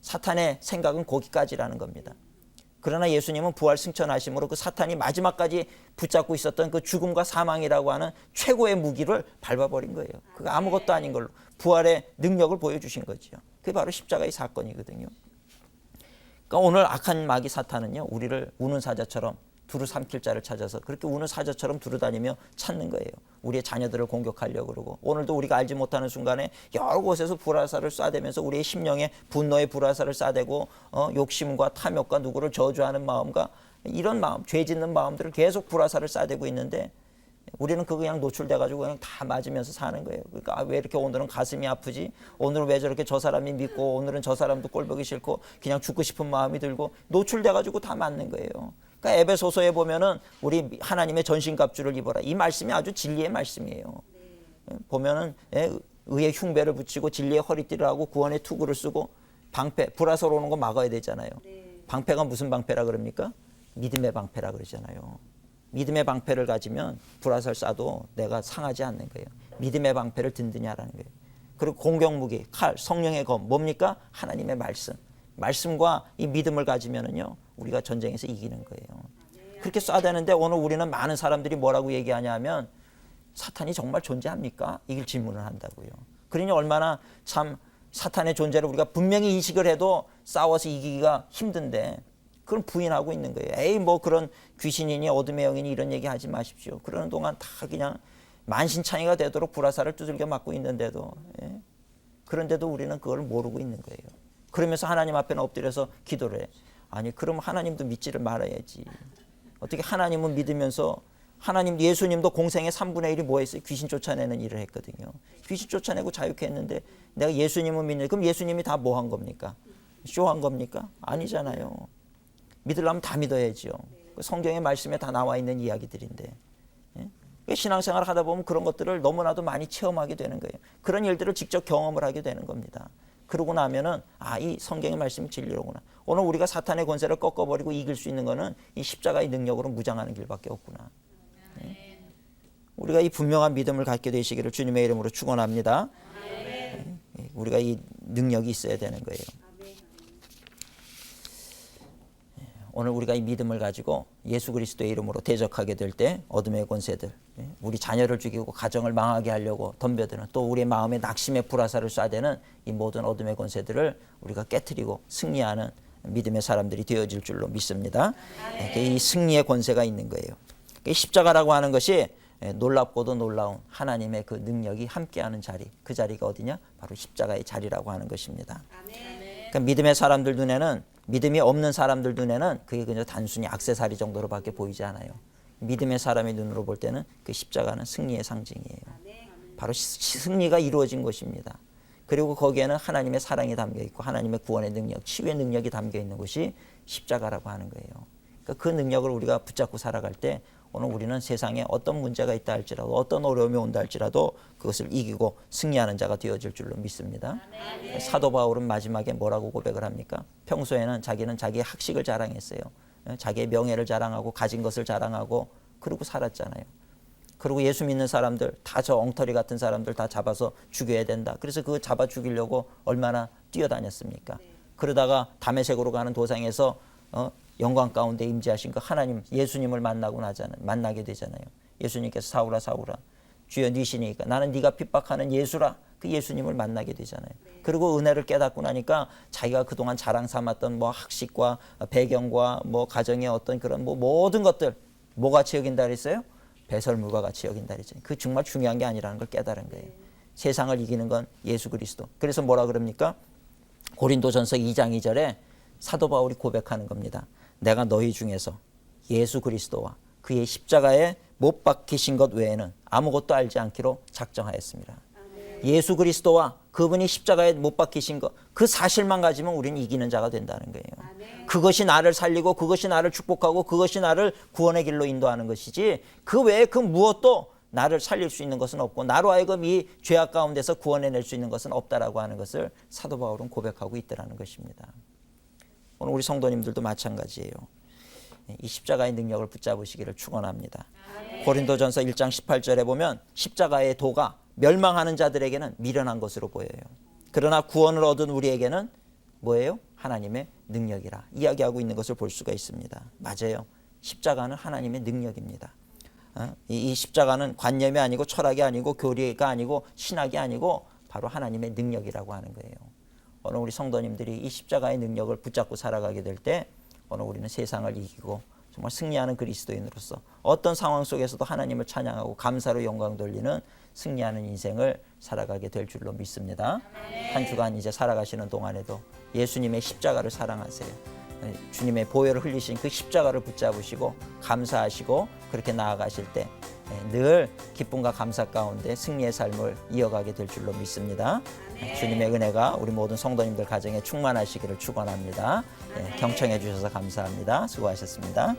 사탄의 생각은 거기까지라는 겁니다. 그러나 예수님은 부활 승천하심으로 그 사탄이 마지막까지 붙잡고 있었던 그 죽음과 사망이라고 하는 최고의 무기를 밟아버린 거예요. 그거 아무것도 아닌 걸로 부활의 능력을 보여주신 거죠. 그게 바로 십자가의 사건이거든요. 그러니까 오늘 악한 마귀 사탄은요, 우리를 우는 사자처럼 두루 삼킬 자를 찾아서 그렇게 우는 사자처럼 두루다니며 찾는 거예요. 우리의 자녀들을 공격하려고 그러고 오늘도 우리가 알지 못하는 순간에 여러 곳에서 불화살을 쏴대면서 우리의 심령에 분노의 불화살을 쏴대고 욕심과 탐욕과 누구를 저주하는 마음과 이런 마음, 죄 짓는 마음들을 계속 불화살을 쏴대고 있는데 우리는 그거 그냥 노출돼가지고 그냥 다 맞으면서 사는 거예요. 그러니까 왜 이렇게 오늘은 가슴이 아프지? 오늘은 왜 저렇게 저 사람이 믿고 오늘은 저 사람도 꼴보기 싫고 그냥 죽고 싶은 마음이 들고 노출돼가지고 다 맞는 거예요. 그러니까 에베소서에 보면은 우리 하나님의 전신갑주를 입어라. 이 말씀이 아주 진리의 말씀이에요. 보면은 의의 흉배를 붙이고 진리의 허리띠를 하고 구원의 투구를 쓰고 방패, 불화살 오는 거 막아야 되잖아요. 방패가 무슨 방패라 그럽니까? 믿음의 방패라 그러잖아요. 믿음의 방패를 가지면 불화살 쏴도 내가 상하지 않는 거예요. 믿음의 방패를 든든히 하라는 거예요. 그리고 공격무기, 칼, 성령의 검, 뭡니까? 하나님의 말씀. 말씀과 이 믿음을 가지면은요, 우리가 전쟁에서 이기는 거예요. 그렇게 쏴대는데 오늘 우리는 많은 사람들이 뭐라고 얘기하냐 하면 사탄이 정말 존재합니까? 이걸 질문을 한다고요. 그러니 얼마나 참 사탄의 존재를 우리가 분명히 인식을 해도 싸워서 이기기가 힘든데 그걸 부인하고 있는 거예요. 에이 뭐 그런 귀신이니 어둠의 영이니 이런 얘기 하지 마십시오. 그러는 동안 다 그냥 만신창이가 되도록 불화살을 두들겨 맞고 있는데도 그런데도 우리는 그걸 모르고 있는 거예요. 그러면서 하나님 앞에는 엎드려서 기도를 해. 아니 그럼 하나님도 믿지를 말아야지. 어떻게 하나님은 믿으면서 하나님 예수님도 공생의 3분의 1이 뭐 했어요? 귀신 쫓아내는 일을 했거든요. 귀신 쫓아내고 자유케 했는데 내가 예수님은 믿는 그럼 예수님이 다 뭐 한 겁니까? 쇼한 겁니까? 아니잖아요. 믿으려면 다 믿어야죠. 성경의 말씀에 다 나와 있는 이야기들인데 신앙생활을 하다 보면 그런 것들을 너무나도 많이 체험하게 되는 거예요. 그런 일들을 직접 경험을 하게 되는 겁니다. 그러고 나면은 이 성경의 말씀이 진리로구나. 오늘 우리가 사탄의 권세를 꺾어버리고 이길 수 있는 거는 이 십자가의 능력으로 무장하는 길밖에 없구나. 우리가 이 분명한 믿음을 갖게 되시기를 주님의 이름으로 축원합니다. 우리가 이 능력이 있어야 되는 거예요. 오늘 우리가 이 믿음을 가지고 예수 그리스도의 이름으로 대적하게 될 때 어둠의 권세들, 우리 자녀를 죽이고 가정을 망하게 하려고 덤벼드는, 또 우리의 마음에 낙심의 불화살을 쏴대는 이 모든 어둠의 권세들을 우리가 깨트리고 승리하는 믿음의 사람들이 되어질 줄로 믿습니다. 이 승리의 권세가 있는 거예요. 이 십자가라고 하는 것이 놀랍고도 놀라운 하나님의 그 능력이 함께하는 자리, 그 자리가 어디냐? 바로 십자가의 자리라고 하는 것입니다. 그러니까 믿음의 사람들 눈에는, 믿음이 없는 사람들 눈에는 그게 그냥 단순히 액세서리 정도로밖에 보이지 않아요. 믿음의 사람의 눈으로 볼 때는 그 십자가는 승리의 상징이에요. 바로 승리가 이루어진 것입니다. 그리고 거기에는 하나님의 사랑이 담겨 있고 하나님의 구원의 능력, 치유의 능력이 담겨 있는 것이 십자가라고 하는 거예요. 그러니까 그 능력을 우리가 붙잡고 살아갈 때 오늘 우리는 세상에 어떤 문제가 있다 할지라도, 어떤 어려움이 온다 할지라도 그것을 이기고 승리하는 자가 되어질 줄로 믿습니다. 사도 바울은 마지막에 뭐라고 고백을 합니까? 평소에는 자기는 자기의 학식을 자랑했어요. 자기의 명예를 자랑하고 가진 것을 자랑하고 그러고 살았잖아요. 그리고 예수 믿는 사람들 다, 저 엉터리 같은 사람들 다 잡아서 죽여야 된다. 그래서 그 잡아 죽이려고 얼마나 뛰어다녔습니까? 그러다가 다메섹으로 가는 도상에서 영광 가운데 임재하신 그 하나님, 예수님을 만나게 되잖아요. 예수님께서 사울아 사울아 주여 니시니까 나는 네가 핍박하는 예수라, 그 예수님을 만나게 되잖아요. 그리고 은혜를 깨닫고 나니까 자기가 그동안 자랑 삼았던 뭐 학식과 배경과 뭐 가정의 어떤 그런 뭐 모든 것들 뭐 같이 여긴다 그랬어요? 배설물과 같이 여긴다 그랬죠. 그 정말 중요한 게 아니라는 걸 깨달은 거예요. 세상을 이기는 건 예수 그리스도. 그래서 뭐라 그럽니까? 고린도전서 2장 2절에 사도 바울이 고백하는 겁니다. 내가 너희 중에서 예수 그리스도와 그의 십자가에 못 박히신 것 외에는 아무것도 알지 않기로 작정하였습니다. 예수 그리스도와 그분이 십자가에 못 박히신 것, 그 사실만 가지면 우리는 이기는 자가 된다는 거예요. 그것이 나를 살리고 그것이 나를 축복하고 그것이 나를 구원의 길로 인도하는 것이지, 그 외에 그 무엇도 나를 살릴 수 있는 것은 없고 나로 하여금 이 죄악 가운데서 구원해낼 수 있는 것은 없다라고 하는 것을 사도 바울은 고백하고 있더라는 것입니다. 오늘 우리 성도님들도 마찬가지예요. 이 십자가의 능력을 붙잡으시기를 축원합니다. 고린도전서 1장 18절에 보면 십자가의 도가 멸망하는 자들에게는 미련한 것으로 보여요. 그러나 구원을 얻은 우리에게는 뭐예요? 하나님의 능력이라 이야기하고 있는 것을 볼 수가 있습니다. 맞아요. 십자가는 하나님의 능력입니다. 이 십자가는 관념이 아니고 철학이 아니고 교리가 아니고 신학이 아니고 바로 하나님의 능력이라고 하는 거예요. 오늘 우리 성도님들이 이 십자가의 능력을 붙잡고 살아가게 될 때 오늘 우리는 세상을 이기고 정말 승리하는 그리스도인으로서 어떤 상황 속에서도 하나님을 찬양하고 감사로 영광 돌리는 승리하는 인생을 살아가게 될 줄로 믿습니다. 한 주간 이제 살아가시는 동안에도 예수님의 십자가를 사랑하세요. 주님의 보혈을 흘리신 그 십자가를 붙잡으시고 감사하시고 그렇게 나아가실 때 늘 기쁨과 감사 가운데 승리의 삶을 이어가게 될 줄로 믿습니다. 주님의 은혜가 우리 모든 성도님들 가정에 충만하시기를 축원합니다. 경청해 주셔서 감사합니다. 수고하셨습니다.